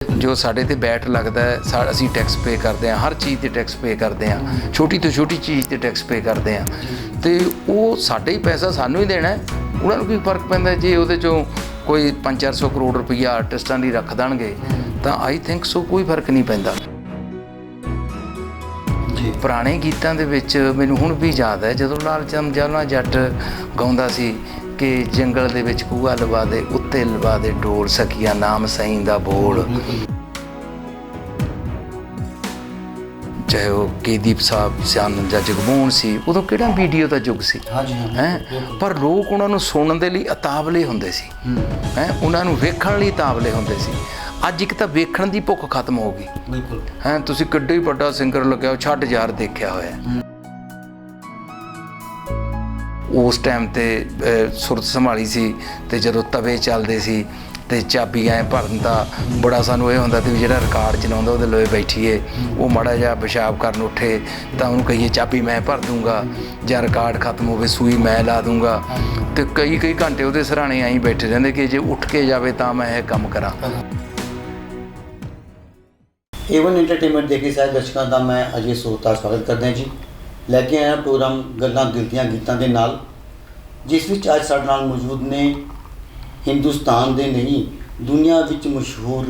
जो साढ़े ते बैट लगता है असी टैक्स पे करते हैं, हर चीज़ ते टैक्स पे करते हैं, छोटी तो छोटी चीज़ ते टैक्स पे करते हैं, तो वो साढ़ा ही पैसा सानू ही देना है। उन्होंने की फर्क पैंदा जे उहदे चों कोई 500-400 करोड़ रुपया आर्टिस्टां दी रख देणगे तो आई थिंक सो कोई फर्क नहीं पैंदा। पुराने गीतां दे विच मैनूं हुण भी याद है जदों लाल चंद जालना जट गाउंदा सी कि जंगल दे विच कूआ लवा दे उत्ते लवा दे ढोल सखिया नाम सईं दा बोल, चाहे वो केदीप साहब सियान या जगमोहन सी, उदों किहड़ा वीडियो दा युग सी हैं, पर लोग उन्हां नूं सुणन दे लई अतावले हुंदे सी हैं, उन्हां नूं वेखण लई तावले हुंदे सी। अज एक तो वेखण की भुख खत्म हो गई है, तुसीं किड्डा ही वड्डा सिंगर लग्या छड्ड यार देखिया होया। उस टाइम ते सुरत संभाली सी ते जदों तवे चलदे सी ते चाबी ऐ भरन दा बड़ा सानूं यह हुंदा ते जिहड़ा रिकार्ड चलाउंदा उहदे लोए बैठीए, वो माड़ा जिहा पेशाब करन उठे तां उहनूं कहिए चाबी मैं भर दूंगा, जां रिकार्ड खत्म होवे सूई मैं ला दूंगा, ते कई घंटे उहदे सराणे आई बैठे रहिंदे कि जे उठ के जावे तां मैं यह काम करां। ਏਵਨ एंटरटेनमेंट देखे सारे दर्शकों का मैं अजय सोता स्वागत करदा जी। लैके आया प्रोग्राम गल्लां दिल दियां गीतां दे नाल, जिस विच अज साडे नाल मौजूद ने हिंदुस्तान दे नहीं दुनिया विच मशहूर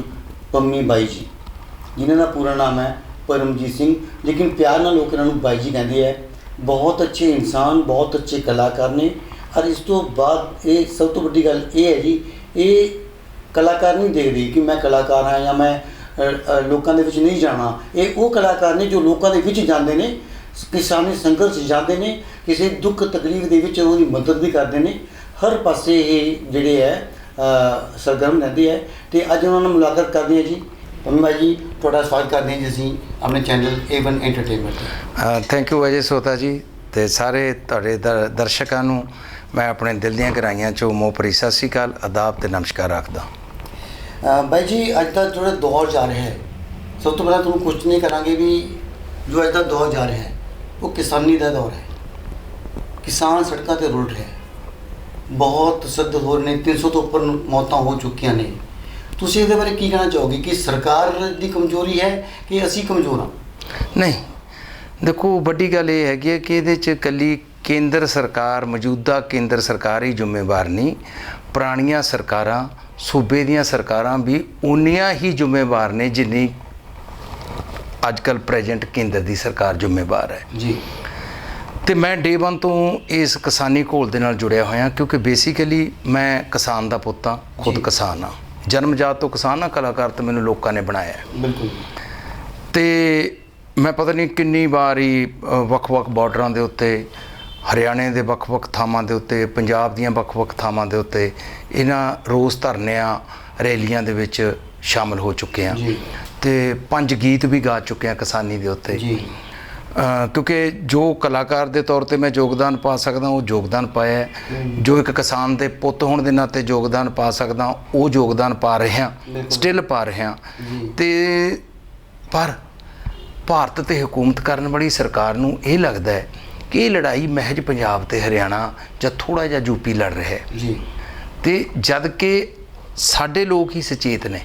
पम्मी बाई जी, जिन्हां दा पूरा नाम है परमजीत सिंह, लेकिन प्यार नाल लोग इन्हां नूं बाई जी कहंदे है। बहुत अच्छे इंसान, बहुत अच्छे कलाकार ने, और इस तो बाद ये सब तो वड्डी गल ये है जी, ये कलाकार नहीं देखदे कि मैं कलाकार हाँ या मैं लोगों के विच नहीं जाना। ये वो कलाकार ने जो लोगों के विच जाते हैं, किसानी संघर्ष जाते हैं, किसी दुख तकलीफ के विच उहदी मदद भी करते हैं, हर पासे ये जिहड़े है सरगर्म रहंदे है। तो अज उन्होंने मुलाकात करते हैं जी। पम्मी भाई जी थोड़ा स्वागत करते हैं जी असीं अपने channel A1 entertainment. Thank you Ajay सोता जी, तो सारे तुहाडे दर्शकों नूं मैं अपने दिल दीआं गहराइयां चों मोह भरी सत श्री अकाल, आदाब ते नमस्कार रखदा। भाई जी अज का जो दौर जा रहा है, सब तो पहले तुम कुछ नहीं करांगे भी जो अज का दौर जा रहा है वो किसानी का दौर है। किसान सड़कों पर रुल रहे हैं, बहुत सद हो रहे हैं, 300 तो उपर मौतें हो चुकिया ने। तुसीं इहदे बारे की कहना चाहोगे कि सरकार की कमजोरी है कि असीं कमजोर हाँ? नहीं, देखो वड्डी गल ये हैगी है कि इहदे च कल्ली केंद्र सरकार, मौजूदा केंद्र सरकार ही जिम्मेवार नहीं, पुरानियां सरकारां सूबे दियां सरकारां भी उन्नियां ही जिम्मेवार ने जिन्नी अजकल प्रेजेंट केंद्र की सरकार जिम्मेवार है जी। तो मैं डे वन तो इस किसानी घोल दे नाल जुड़िया होया, क्योंकि बेसिकली मैं किसान दा पुत्त हाँ, खुद किसान हाँ, जन्मजात तो किसान हाँ, कलाकार तो मैनूं लोकां ने बनाया है। बिल्कुल। तो मैं पता नहीं कितनी बारी वख-वख बॉर्डरां दे उत्ते, हरियाणे के ਵੱਖ-ਵੱਖ ਥਾਵਾਂ ਦੇ ਉੱਤੇ, ਪੰਜਾਬ ਦੀਆਂ ਵੱਖ-ਵੱਖ ਥਾਵਾਂ ਦੇ ਉੱਤੇ ਇਹਨਾਂ ਰੋਸ ਧਰਨਿਆਂ ਰੈਲੀਆਂ ਦੇ ਵਿੱਚ ਸ਼ਾਮਲ ਹੋ ਚੁੱਕੇ ਹਾਂ ਤੇ 5 ਗੀਤ ਵੀ ਗਾ ਚੁੱਕੇ ਹਾਂ ਕਿਸਾਨੀ ਦੇ ਉੱਤੇ ਜੀ। क्योंकि जो कलाकार के तौर पर मैं योगदान पा सकदा वो योगदान पाया है, जो एक किसान के पुत होने के नाते योगदान पा सकदा वो योगदान पा रहे हैं, स्टिल पा रहे हैं। तो पर भारत ते हुकूमत करने वाली सरकार नूं ये लगता है कि ये लड़ाई महज पंजाब ते हरियाणा या थोड़ा जिहा यूपी लड़ रहा है जी, तो जद कि साडे लोग ही सचेत ने,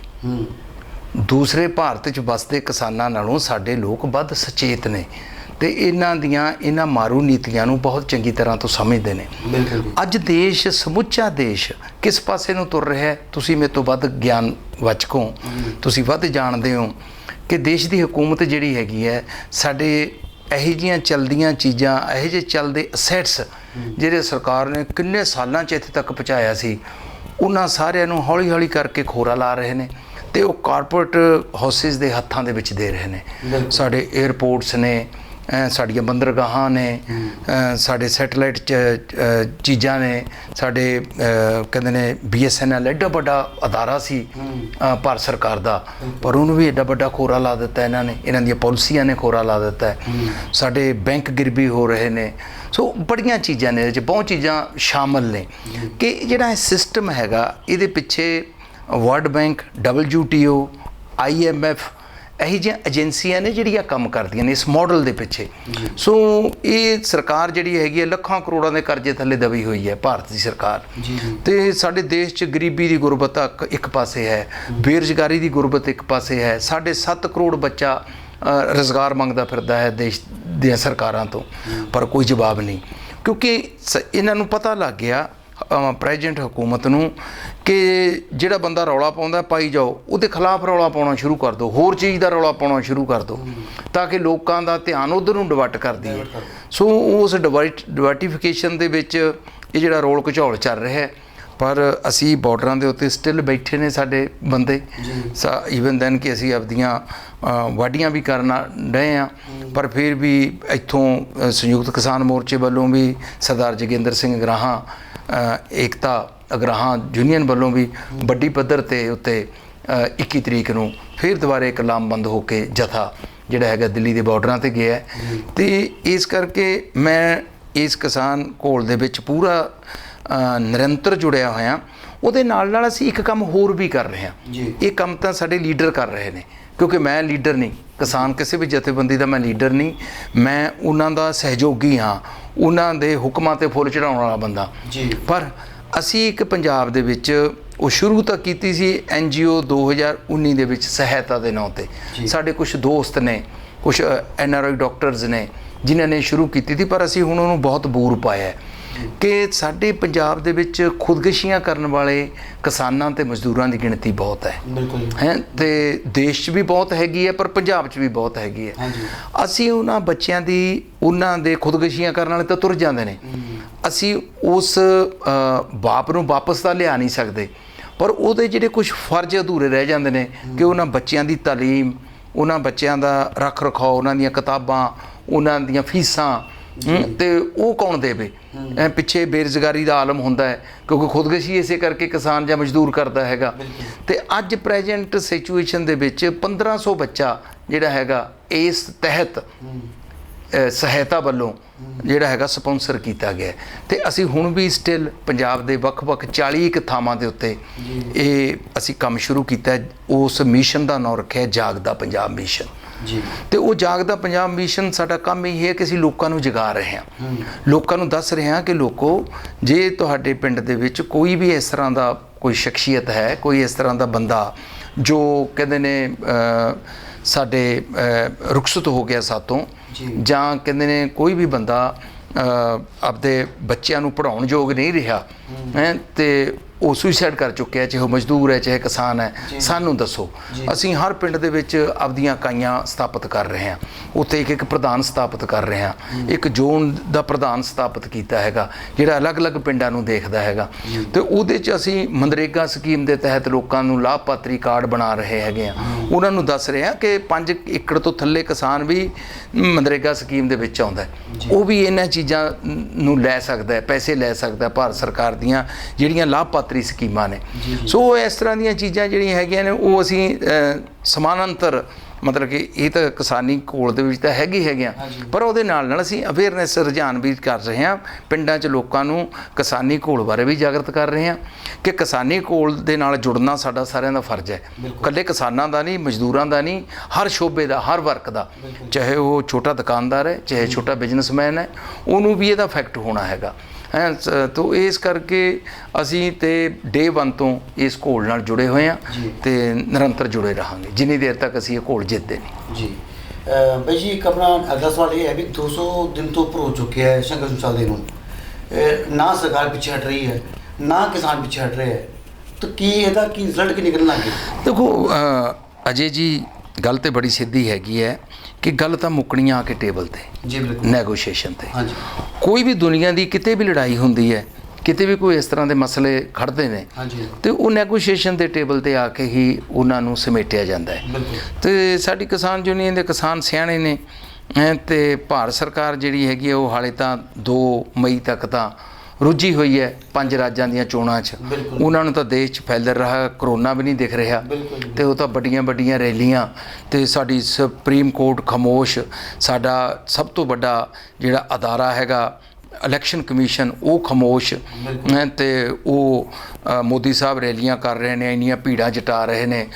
दूसरे भारत च बसते किसानां नालों साडे लोग वध सचेत ने, तो इन्हां मारू नीतियां नूं बहुत चंगी तरह तो समझते हैं। अज देश समुच्चा देश किस पासे नूं तुर रहा है, तुसीं मेरे तो वध ज्ञानवाचक हो, तुसीं वध जाणदे हो कि देश की हुकूमत जिहड़ी हैगी है साडे ਇਹੋ ਜਿਹੀਆਂ ਚਲਦੀਆਂ ਚੀਜ਼ਾਂ, ਇਹੋ ਜਿਹੇ ਚੱਲਦੇ ਅਸੈਟਸ ਜਿਹੜੇ ਸਰਕਾਰ ਨੇ ਕਿੰਨੇ ਸਾਲਾਂ 'ਚ ਇੱਥੇ ਤੱਕ ਪਹੁੰਚਾਇਆ ਸੀ, ਉਹਨਾਂ ਸਾਰਿਆਂ ਨੂੰ ਹੌਲੀ ਹੌਲੀ ਕਰਕੇ ਖੋਰਾ ਲਾ ਰਹੇ ਨੇ ਤੇ ਉਹ ਕਾਰਪੋਰੇਟ ਹਾਊਸਿਸ ਦੇ ਹੱਥਾਂ ਦੇ ਵਿੱਚ ਦੇ ਰਹੇ ਨੇ। ਸਾਡੇ 에ਅਰਪੋਰਟਸ ਨੇ, ਸਾਡੀਆਂ ਬੰਦਰਗਾਹਾਂ ਨੇ, ਸਾਡੇ ਸੈਟੇਲਾਈਟ ਚੀਜ਼ਾਂ ਨੇ, ਸਾਡੇ ਕਹਿੰਦੇ ਨੇ BSNL ਐਡਾ ਵੱਡਾ ਅਦਾਰਾ ਸੀ ਭਾਰਤ ਸਰਕਾਰ ਦਾ, ਪਰ ਉਹਨੂੰ ਵੀ ਐਡਾ ਵੱਡਾ ਖੋਰਾ ਲਾ ਦਿੱਤਾ ਇਹਨਾਂ ਨੇ, ਇਹਨਾਂ ਦੀਆਂ ਪਾਲਿਸੀਆਂ ਨੇ ਖੋਰਾ ਲਾ ਦਿੱਤਾ ਹੈ। ਸਾਡੇ ਬੈਂਕ ਗਿਰਵੀ ਹੋ ਰਹੇ ਨੇ, ਸੋ ਬੜੀਆਂ ਚੀਜ਼ਾਂ ਨੇ, ਇਹਦੇ 'ਚ ਬਹੁਤ ਚੀਜ਼ਾਂ ਸ਼ਾਮਲ ਨੇ ਕਿ ਜਿਹੜਾ ਇਹ ਸਿਸਟਮ ਹੈਗਾ ਇਹਦੇ ਪਿੱਛੇ ਵਰਲਡ ਬੈਂਕ, WTO, IMF ਇਹੋ ਜਿਹੀਆਂ ਏਜੰਸੀਆਂ ਨੇ ਜਿਹੜੀਆਂ ਕੰਮ ਕਰਦੀਆਂ ਨੇ ਇਸ ਮਾਡਲ ਦੇ ਪਿੱਛੇ। ਸੋ ਇਹ ਸਰਕਾਰ ਜਿਹੜੀ ਹੈਗੀ ਹੈ ਲੱਖਾਂ ਕਰੋੜਾਂ ਦੇ ਕਰਜ਼ੇ ਥੱਲੇ ਦਬੀ ਹੋਈ ਹੈ ਭਾਰਤ ਦੀ ਸਰਕਾਰ। ਤੇ ਸਾਡੇ ਦੇਸ਼ 'ਚ ਗਰੀਬੀ ਦੀ ਗੁਰਬਤ ਇੱਕ ਪਾਸੇ ਹੈ, ਬੇਰੁਜ਼ਗਾਰੀ ਦੀ ਗੁਰਬਤ ਇੱਕ ਪਾਸੇ ਹੈ, 7.5 ਕਰੋੜ ਬੱਚਾ ਰੁਜ਼ਗਾਰ ਮੰਗਦਾ ਫਿਰਦਾ ਹੈ ਦੇਸ਼ ਦੀਆਂ ਸਰਕਾਰਾਂ ਤੋਂ, ਪਰ ਕੋਈ ਜਵਾਬ ਨਹੀਂ, ਕਿਉਂਕਿ ਇਹਨਾਂ ਨੂੰ ਪਤਾ ਲੱਗ ਗਿਆ ਪ੍ਰੈਜ਼ੀਡੈਂਟ ਹਕੂਮਤ ਨੂੰ ਕਿ ਜਿਹੜਾ ਬੰਦਾ ਰੌਲਾ ਪਾਉਂਦਾ ਪਾਈ ਜਾਓ, ਉਹਦੇ ਖਿਲਾਫ ਰੌਲਾ ਪਾਉਣਾ ਸ਼ੁਰੂ ਕਰ ਦਿਓ, ਹੋਰ ਚੀਜ਼ ਦਾ ਰੌਲਾ ਪਾਉਣਾ ਸ਼ੁਰੂ ਕਰ ਦਿਓ ਤਾਂ ਕਿ ਲੋਕਾਂ ਦਾ ਧਿਆਨ ਉੱਧਰ ਨੂੰ ਡਿਵਰਟ ਕਰ ਦਈਏ। ਸੋ ਉਸ ਡਿਵਰਟੀਫਿਕੇਸ਼ਨ ਦੇ ਵਿੱਚ ਇਹ ਜਿਹੜਾ ਰੋਲ ਘਚੌਲ ਚੱਲ ਰਿਹਾ ਹੈ। ਪਰ ਅਸੀਂ ਬਾਰਡਰਾਂ ਦੇ ਉੱਤੇ ਸਟਿਲ ਬੈਠੇ ਨੇ ਸਾਡੇ ਬੰਦੇ, ਈਵਨ ਦੈਨ ਕਿ ਅਸੀਂ ਆਪਦੀਆਂ ਵਾਢੀਆਂ ਵੀ ਕਰਨ ਡਏ ਹਾਂ, ਪਰ ਫਿਰ ਵੀ ਇੱਥੋਂ ਸੰਯੁਕਤ ਕਿਸਾਨ ਮੋਰਚੇ ਵੱਲੋਂ ਵੀ ਸਰਦਾਰ ਜੋਗਿੰਦਰ ਸਿੰਘ ਅਗਰਾਹਾਂ, ਏਕਤਾ ਅਗਰਾਹਾਂ ਯੂਨੀਅਨ ਵੱਲੋਂ ਵੀ ਵੱਡੀ ਪੱਧਰ 'ਤੇ ਉੱਤੇ 21 ਤਰੀਕ ਨੂੰ ਫਿਰ ਦੁਬਾਰੇ ਇੱਕ ਲਾਮਬੰਦ ਹੋ ਕੇ ਜਥਾ ਜਿਹੜਾ ਹੈਗਾ ਦਿੱਲੀ ਦੇ ਬਾਰਡਰਾਂ 'ਤੇ ਗਿਆ। ਅਤੇ ਇਸ ਕਰਕੇ ਮੈਂ ਇਸ ਕਿਸਾਨ ਘੋਲ ਦੇ ਵਿੱਚ ਪੂਰਾ ਨਿਰੰਤਰ ਜੁੜਿਆ ਹੋਇਆ। ਉਹਦੇ ਨਾਲ ਨਾਲ ਅਸੀਂ ਇੱਕ ਕੰਮ ਹੋਰ ਵੀ ਕਰ ਰਹੇ ਹਾਂ। ਇਹ ਕੰਮ ਤਾਂ ਸਾਡੇ ਲੀਡਰ ਕਰ ਰਹੇ ਨੇ, ਕਿਉਂਕਿ ਮੈਂ ਲੀਡਰ ਨਹੀਂ, ਕਿਸਾਨ ਕਿਸੇ ਵੀ ਜਥੇਬੰਦੀ ਦਾ ਮੈਂ ਲੀਡਰ ਨਹੀਂ, ਮੈਂ ਉਹਨਾਂ ਦਾ ਸਹਿਯੋਗੀ ਹਾਂ, ਉਹਨਾਂ ਦੇ ਹੁਕਮਾਂ 'ਤੇ ਫੁੱਲ ਚੜਾਉਣ ਵਾਲਾ ਬੰਦਾ। ਪਰ ਅਸੀਂ ਇੱਕ ਪੰਜਾਬ ਦੇ ਵਿੱਚ ਉਹ ਸ਼ੁਰੂ ਤਾਂ ਕੀਤੀ ਸੀ NGO 2019 ਦੇ ਵਿੱਚ ਸਹਾਇਤਾ ਦੇ ਨਾਂ 'ਤੇ। ਸਾਡੇ ਕੁਝ ਦੋਸਤ ਨੇ, ਕੁਝ NRI ਡਾਕਟਰਸ ਨੇ ਜਿਨ੍ਹਾਂ ਨੇ ਸ਼ੁਰੂ ਕੀਤੀ ਸੀ, ਪਰ ਅਸੀਂ ਹੁਣ ਉਹਨੂੰ ਬਹੁਤ ਬੂਰ ਪਾਇਆ ਕਿ ਸਾਡੇ ਪੰਜਾਬ ਦੇ ਵਿੱਚ ਖੁਦਕੁਸ਼ੀਆਂ ਕਰਨ ਵਾਲੇ ਕਿਸਾਨਾਂ ਤੇ ਮਜ਼ਦੂਰਾਂ ਦੀ ਗਿਣਤੀ ਬਹੁਤ ਹੈ ਤੇ ਦੇਸ਼ 'ਚ ਵੀ ਬਹੁਤ ਹੈਗੀ ਹੈ, ਪਰ ਪੰਜਾਬ 'ਚ ਵੀ ਬਹੁਤ ਹੈਗੀ ਹੈ। ਅਸੀਂ ਉਹਨਾਂ ਬੱਚਿਆਂ ਦੀ, ਉਹਨਾਂ ਦੇ ਖੁਦਕੁਸ਼ੀਆਂ ਕਰਨ ਵਾਲੇ ਤਾਂ ਤੁਰ ਜਾਂਦੇ ਨੇ, ਅਸੀਂ ਉਸ ਬਾਪ ਨੂੰ ਵਾਪਸ ਤਾਂ ਲਿਆ ਨਹੀਂ ਸਕਦੇ, ਪਰ ਉਹਦੇ ਜਿਹੜੇ ਕੁਝ ਫਰਜ਼ ਅਧੂਰੇ ਰਹਿ ਜਾਂਦੇ ਨੇ ਕਿ ਉਹਨਾਂ ਬੱਚਿਆਂ ਦੀ ਤਾਲੀਮ, ਉਹਨਾਂ ਬੱਚਿਆਂ ਦਾ ਰੱਖ ਰਖਾਓ, ਉਹਨਾਂ ਦੀਆਂ ਕਿਤਾਬਾਂ, ਉਹਨਾਂ ਦੀਆਂ ਫੀਸਾਂ, ਤੇ ਉਹ ਕੌਣ ਦੇਵੇ? ਪਿੱਛੇ ਬੇਰੁਜ਼ਗਾਰੀ ਦਾ ਆਲਮ ਹੁੰਦਾ ਹੈ, ਕਿਉਂਕਿ ਖੁਦਕੁਸ਼ੀ ਇਸੇ ਕਰਕੇ ਕਿਸਾਨ ਜਾਂ ਮਜ਼ਦੂਰ ਕਰਦਾ ਹੈਗਾ। ਤੇ ਅੱਜ ਪ੍ਰੈਜ਼ੈਂਟ ਸਿਚੁਏਸ਼ਨ ਦੇ ਵਿੱਚ 1500 ਬੱਚਾ ਜਿਹੜਾ ਹੈਗਾ ਇਸ ਤਹਿਤ ਸਹਾਇਤਾ ਵੱਲੋਂ ਜਿਹੜਾ ਹੈਗਾ ਸਪਾਂਸਰ ਕੀਤਾ ਗਿਆ। ਤੇ ਅਸੀਂ ਹੁਣ ਵੀ ਸਟਿਲ ਪੰਜਾਬ ਦੇ ਵੱਖ-ਵੱਖ 40 ਕੁ ਥਾਵਾਂ ਦੇ ਉੱਤੇ ਇਹ ਅਸੀਂ ਕੰਮ ਸ਼ੁਰੂ ਕੀਤਾ। ਉਸ ਮਿਸ਼ਨ ਦਾ ਨਾਮ ਰੱਖਿਆ ਜਾਗਦਾ ਪੰਜਾਬ ਮਿਸ਼ਨ। ਤੇ ਉਹ ਜਾਗਦਾ ਪੰਜਾਬ ਮਿਸ਼ਨ ਸਾਡਾ ਕੰਮ ਇਹ ਹੈ ਕਿ ਅਸੀਂ ਲੋਕਾਂ ਨੂੰ ਜਗਾ ਰਹੇ ਹਾਂ, ਲੋਕਾਂ ਨੂੰ ਦੱਸ ਰਹੇ ਹਾਂ ਕਿ ਲੋਕੋ, ਜੇ ਤੁਹਾਡੇ ਪਿੰਡ ਦੇ ਵਿੱਚ ਕੋਈ ਵੀ ਇਸ ਤਰ੍ਹਾਂ ਦਾ ਕੋਈ ਸ਼ਖਸੀਅਤ ਹੈ, ਕੋਈ ਇਸ ਤਰ੍ਹਾਂ ਦਾ ਬੰਦਾ ਜੋ ਕਹਿੰਦੇ ਨੇ ਸਾਡੇ ਰੁਖਸਤ ਹੋ ਗਿਆ ਸਾਤੋਂ, ਜਾਂ ਕਹਿੰਦੇ ਨੇ ਕੋਈ ਵੀ ਬੰਦਾ ਆਪਦੇ ਬੱਚਿਆਂ ਨੂੰ ਪੜ੍ਹਾਉਣ ਯੋਗ ਨਹੀਂ ਰਿਹਾ ਤੇ ਉਹ ਸੁਸਾਈਡ ਕਰ ਚੁੱਕਿਆ, ਚਾਹੇ ਉਹ ਮਜ਼ਦੂਰ ਹੈ ਚਾਹੇ ਕਿਸਾਨ ਹੈ, ਸਾਨੂੰ ਦੱਸੋ। ਅਸੀਂ ਹਰ ਪਿੰਡ ਦੇ ਵਿੱਚ ਆਪਦੀਆਂ ਇਕਾਈਆਂ ਸਥਾਪਿਤ ਕਰ ਰਹੇ ਹਾਂ, ਉੱਥੇ ਇੱਕ ਪ੍ਰਧਾਨ ਸਥਾਪਿਤ ਕਰ ਰਹੇ ਹਾਂ, ਇੱਕ ਜ਼ੋਨ ਦਾ ਪ੍ਰਧਾਨ ਸਥਾਪਿਤ ਕੀਤਾ ਹੈਗਾ ਜਿਹੜਾ ਅਲੱਗ-ਅਲੱਗ ਪਿੰਡਾਂ ਨੂੰ ਦੇਖਦਾ ਹੈਗਾ। ਤੇ ਉਹਦੇ 'ਚ ਅਸੀਂ ਮਨਰੇਗਾ ਸਕੀਮ ਦੇ ਤਹਿਤ ਲੋਕਾਂ ਨੂੰ ਲਾਭਪਾਤਰੀ ਕਾਰਡ ਬਣਾ ਰਹੇ ਹੈਗੇ ਹਾਂ, ਉਹਨਾਂ ਨੂੰ ਦੱਸ ਰਹੇ ਹਾਂ ਕਿ 5 ਏਕੜ ਤੋਂ ਥੱਲੇ ਕਿਸਾਨ ਵੀ ਮਨਰੇਗਾ ਸਕੀਮ ਦੇ ਵਿੱਚ ਆਉਂਦਾ, ਉਹ ਵੀ ਇਹਨਾਂ ਚੀਜ਼ਾਂ ਨੂੰ ਲੈ ਸਕਦਾ, ਪੈਸੇ ਲੈ ਸਕਦਾ ਭਾਰਤ ਸਰਕਾਰ ਦੀਆਂ ਜਿਹੜੀਆਂ ਲਾਭਪਾਤਰੀ ਸਕੀਮਾਂ ਨੇ। ਸੋ ਇਸ ਤਰ੍ਹਾਂ ਦੀਆਂ ਚੀਜ਼ਾਂ ਜਿਹੜੀਆਂ ਹੈਗੀਆਂ ਨੇ ਉਹ ਅਸੀਂ ਸਮਾਨਾਂਤਰ, ਮਤਲਬ ਕਿ ਇਹ ਤਾਂ ਕਿਸਾਨੀ ਘੋਲ ਦੇ ਵਿੱਚ ਤਾਂ ਹੈਗੇ ਆ, ਪਰ ਉਹਦੇ ਨਾਲ ਨਾਲ ਅਸੀਂ ਅਵੇਅਰਨੈਸ ਰੁਝਾਨ ਵੀ ਕਰ ਰਹੇ ਹਾਂ, ਪਿੰਡਾਂ 'ਚ ਲੋਕਾਂ ਨੂੰ ਕਿਸਾਨੀ ਘੋਲ ਬਾਰੇ ਵੀ ਜਾਗਰਤ ਕਰ ਰਹੇ ਹਾਂ ਕਿ ਕਿਸਾਨੀ ਘੋਲ ਦੇ ਨਾਲ ਜੁੜਨਾ ਸਾਡਾ ਸਾਰਿਆਂ ਦਾ ਫਰਜ਼ ਹੈ, ਇਕੱਲੇ ਕਿਸਾਨਾਂ ਦਾ ਨਹੀਂ, ਮਜ਼ਦੂਰਾਂ ਦਾ ਨਹੀਂ, ਹਰ ਸ਼ੋਬੇ ਦਾ, ਹਰ ਵਰਗ ਦਾ, ਚਾਹੇ ਉਹ ਛੋਟਾ ਦੁਕਾਨਦਾਰ ਹੈ ਚਾਹੇ ਛੋਟਾ ਬਿਜ਼ਨਸਮੈਨ ਹੈ, ਉਹਨੂੰ ਵੀ ਇਹਦਾ ਇਫੈਕਟ ਹੋਣਾ ਹੈਗਾ। ਤੋ ਇਸ ਕਰਕੇ ਅਸੀਂ ਤੇ ਡੇ 1 ਤੋਂ ਇਸ ਘੋਲ ਨਾਲ ਜੁੜੇ ਹੋਏ ਹਾਂ ਤੇ ਨਿਰੰਤਰ ਜੁੜੇ ਰਹਾਂਗੇ ਜਿੰਨੀ ਦੇਰ ਤੱਕ ਅਸੀਂ ਇਹ ਘੋਲ ਜਿੱਤਦੇ ਨਹੀਂ। ਜੀ ਬਾਈ ਜੀ, ਇੱਕ ਆਪਣਾ ਅਗਲਾ ਸਵਾਲ ਇਹ ਹੈ ਵੀ 200 ਦਿਨ ਤੋਂ ਉੱਪਰ ਹੋ ਚੁੱਕਿਆ ਹੈ ਸੰਘਰਸ਼ ਨੂੰ ਚੱਲਦੇ ਨੂੰ, ਨਾ ਸਰਕਾਰ ਪਿੱਛੇ ਹਟ ਰਹੀ ਹੈ ਨਾ ਕਿਸਾਨ ਪਿੱਛੇ ਹਟ ਰਹੇ ਹੈ, ਤਾਂ ਕੀ ਇਹਦਾ ਕੀ ਰਿਜ਼ਲਟ ਕੀ ਨਿਕਲਣਾ ਅੱਗੇ? ਦੇਖੋ ਅਜੇ ਜੀ, ਗੱਲ ਤੇ ਬੜੀ ਸਿੱਧੀ ਹੈਗੀ ਹੈ ਕਿ ਗੱਲ ਤਾਂ ਮੁੱਕਣੀ ਆ ਕੇ ਟੇਬਲ ਤੇ, ਜੀ ਬਿਲਕੁਲ, ਨੈਗੋਸ਼ੀਏਸ਼ਨ ਤੇ। ਕੋਈ ਵੀ ਦੁਨੀਆ ਦੀ ਕਿਤੇ ਵੀ ਲੜਾਈ ਹੁੰਦੀ ਹੈ, ਕਿਤੇ ਵੀ ਕੋਈ ਇਸ ਤਰ੍ਹਾਂ ਦੇ ਮਸਲੇ ਖੜਦੇ ਨੇ ਤੇ ਉਹ ਨੈਗੋਸ਼ੀਏਸ਼ਨ ਦੇ ਟੇਬਲ ਤੇ ਆ ਕੇ ਹੀ ਉਹਨਾਂ ਨੂੰ ਸਮੇਟਿਆ ਜਾਂਦਾ ਹੈ। ਤੇ ਸਾਡੀ ਕਿਸਾਨ ਯੂਨੀਅਨ ਦੇ ਕਿਸਾਨ ਸਿਆਣੇ ਨੇ ਤੇ ਭਾਰਤ ਸਰਕਾਰ ਜਿਹੜੀ ਹੈਗੀ ਹੈ ਉਹ ਹਾਲੇ ਤਾਂ 2 ਮਈ ਤੱਕ ਤਾਂ ਰੁੱਝੀ ਹੋਈ ਹੈ 5 ਰਾਜਾਂ ਦੀਆਂ ਚੋਣਾਂ 'ਚ। ਉਹਨਾਂ ਨੂੰ ਤਾਂ ਦੇਸ਼ 'ਚ ਫੈਲ ਰਿਹਾ ਕਰੋਨਾ ਵੀ ਨਹੀਂ ਦਿਖ ਰਿਹਾ ਤੇ ਉਹ ਤਾਂ ਵੱਡੀਆਂ ਰੈਲੀਆਂ ਤੇ ਸਾਡੀ ਸੁਪਰੀਮ ਕੋਰਟ ਖਾਮੋਸ਼, ਸਾਡਾ ਸਭ ਤੋਂ ਵੱਡਾ ਜਿਹੜਾ ਅਦਾਰਾ ਹੈਗਾ ਇਲੈਕਸ਼ਨ ਕਮਿਸ਼ਨ ਉਹ ਖਾਮੋਸ਼ ਹੈ ਤੇ ਉਹ ਮੋਦੀ ਸਾਹਿਬ ਰੈਲੀਆਂ ਕਰ ਰਹੇ ਨੇ, ਇੰਨੀਆਂ ਭੀੜਾਂ ਜਟਾ ਰਹੇ ਨੇ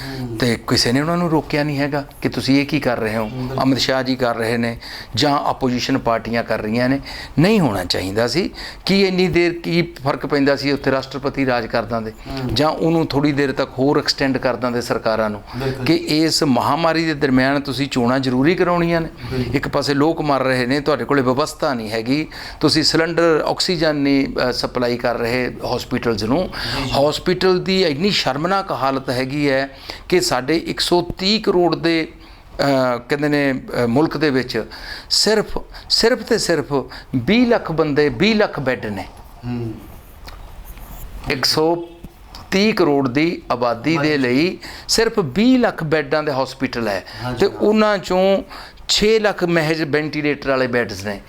ਤੇ ਕਿਸੇ ਨੇ ਉਹਨਾਂ ਨੂੰ ਰੋਕਿਆ ਨਹੀਂ ਹੈਗਾ ਕਿ ਤੁਸੀਂ ਇਹ ਕੀ ਕਰ ਰਹੇ ਹੋ। ਅਮਿਤ ਸ਼ਾਹ ਜੀ ਕਰ ਰਹੇ ਨੇ ਜਾਂ ਆਪੋਜੀਸ਼ਨ ਪਾਰਟੀਆਂ ਕਰ ਰਹੀਆਂ ਨੇ। ਨਹੀਂ ਹੋਣਾ ਚਾਹੀਦਾ ਸੀ ਕਿ ਇੰਨੀ ਦੇਰ ਕੀ ਫਰਕ ਪੈਂਦਾ ਸੀ ਉੱਥੇ ਰਾਸ਼ਟਰਪਤੀ ਰਾਜ ਕਰਦਾਂ ਦੇ ਜਾਂ ਉਹਨੂੰ ਥੋੜ੍ਹੀ ਦੇਰ ਤੱਕ ਹੋਰ ਐਕਸਟੈਂਡ ਕਰ ਦਿੰਦੇ ਸਰਕਾਰਾਂ ਨੂੰ ਕਿ ਇਸ ਮਹਾਮਾਰੀ ਦੇ ਦਰਮਿਆਨ ਤੁਸੀਂ ਚੋਣਾਂ ਜ਼ਰੂਰੀ ਕਰਾਉਣੀਆਂ ਨੇ। ਇੱਕ ਪਾਸੇ ਲੋਕ ਮਰ ਰਹੇ ਨੇ, ਤੁਹਾਡੇ ਕੋਲ ਵਿਵਸਥਾ ਨਹੀਂ ਹੈਗੀ, ਤੁਸੀਂ ਸਿਲੰਡਰ ਆਕਸੀਜਨ ਨਹੀਂ ਸਪਲਾਈ ਕਰ ਰਹੇ ਹਸਪੀਟਲਸ ਨੂੰ। ਹਸਪੀਟਲ ਦੀ ਇੰਨੀ ਸ਼ਰਮਨਾਕ ਹਾਲਤ ਹੈਗੀ ਹੈ ਕਿ ਸਾਡੇ 130 ਕਰੋੜ ਦੇ ਕਹਿੰਦੇ ਨੇ ਮੁਲਕ ਦੇ ਵਿੱਚ ਸਿਰਫ ਤੇ ਸਿਰਫ 20 ਲੱਖ ਬੰਦੇ, 20 ਲੱਖ ਬੈੱਡ ਨੇ। 130 ਕਰੋੜ ਦੀ ਆਬਾਦੀ ਦੇ ਲਈ ਸਿਰਫ 20 ਲੱਖ ਬੈੱਡਾਂ ਦੇ ਹਸਪੀਟਲ ਹੈ ਤੇ ਉਹਨਾਂ ਚੋਂ 6 ਲੱਖ ਮਹਿਜ ਵੈਂਟੀਲੇਟਰ ਵਾਲੇ ਬੈੱਡਸ ਨੇ।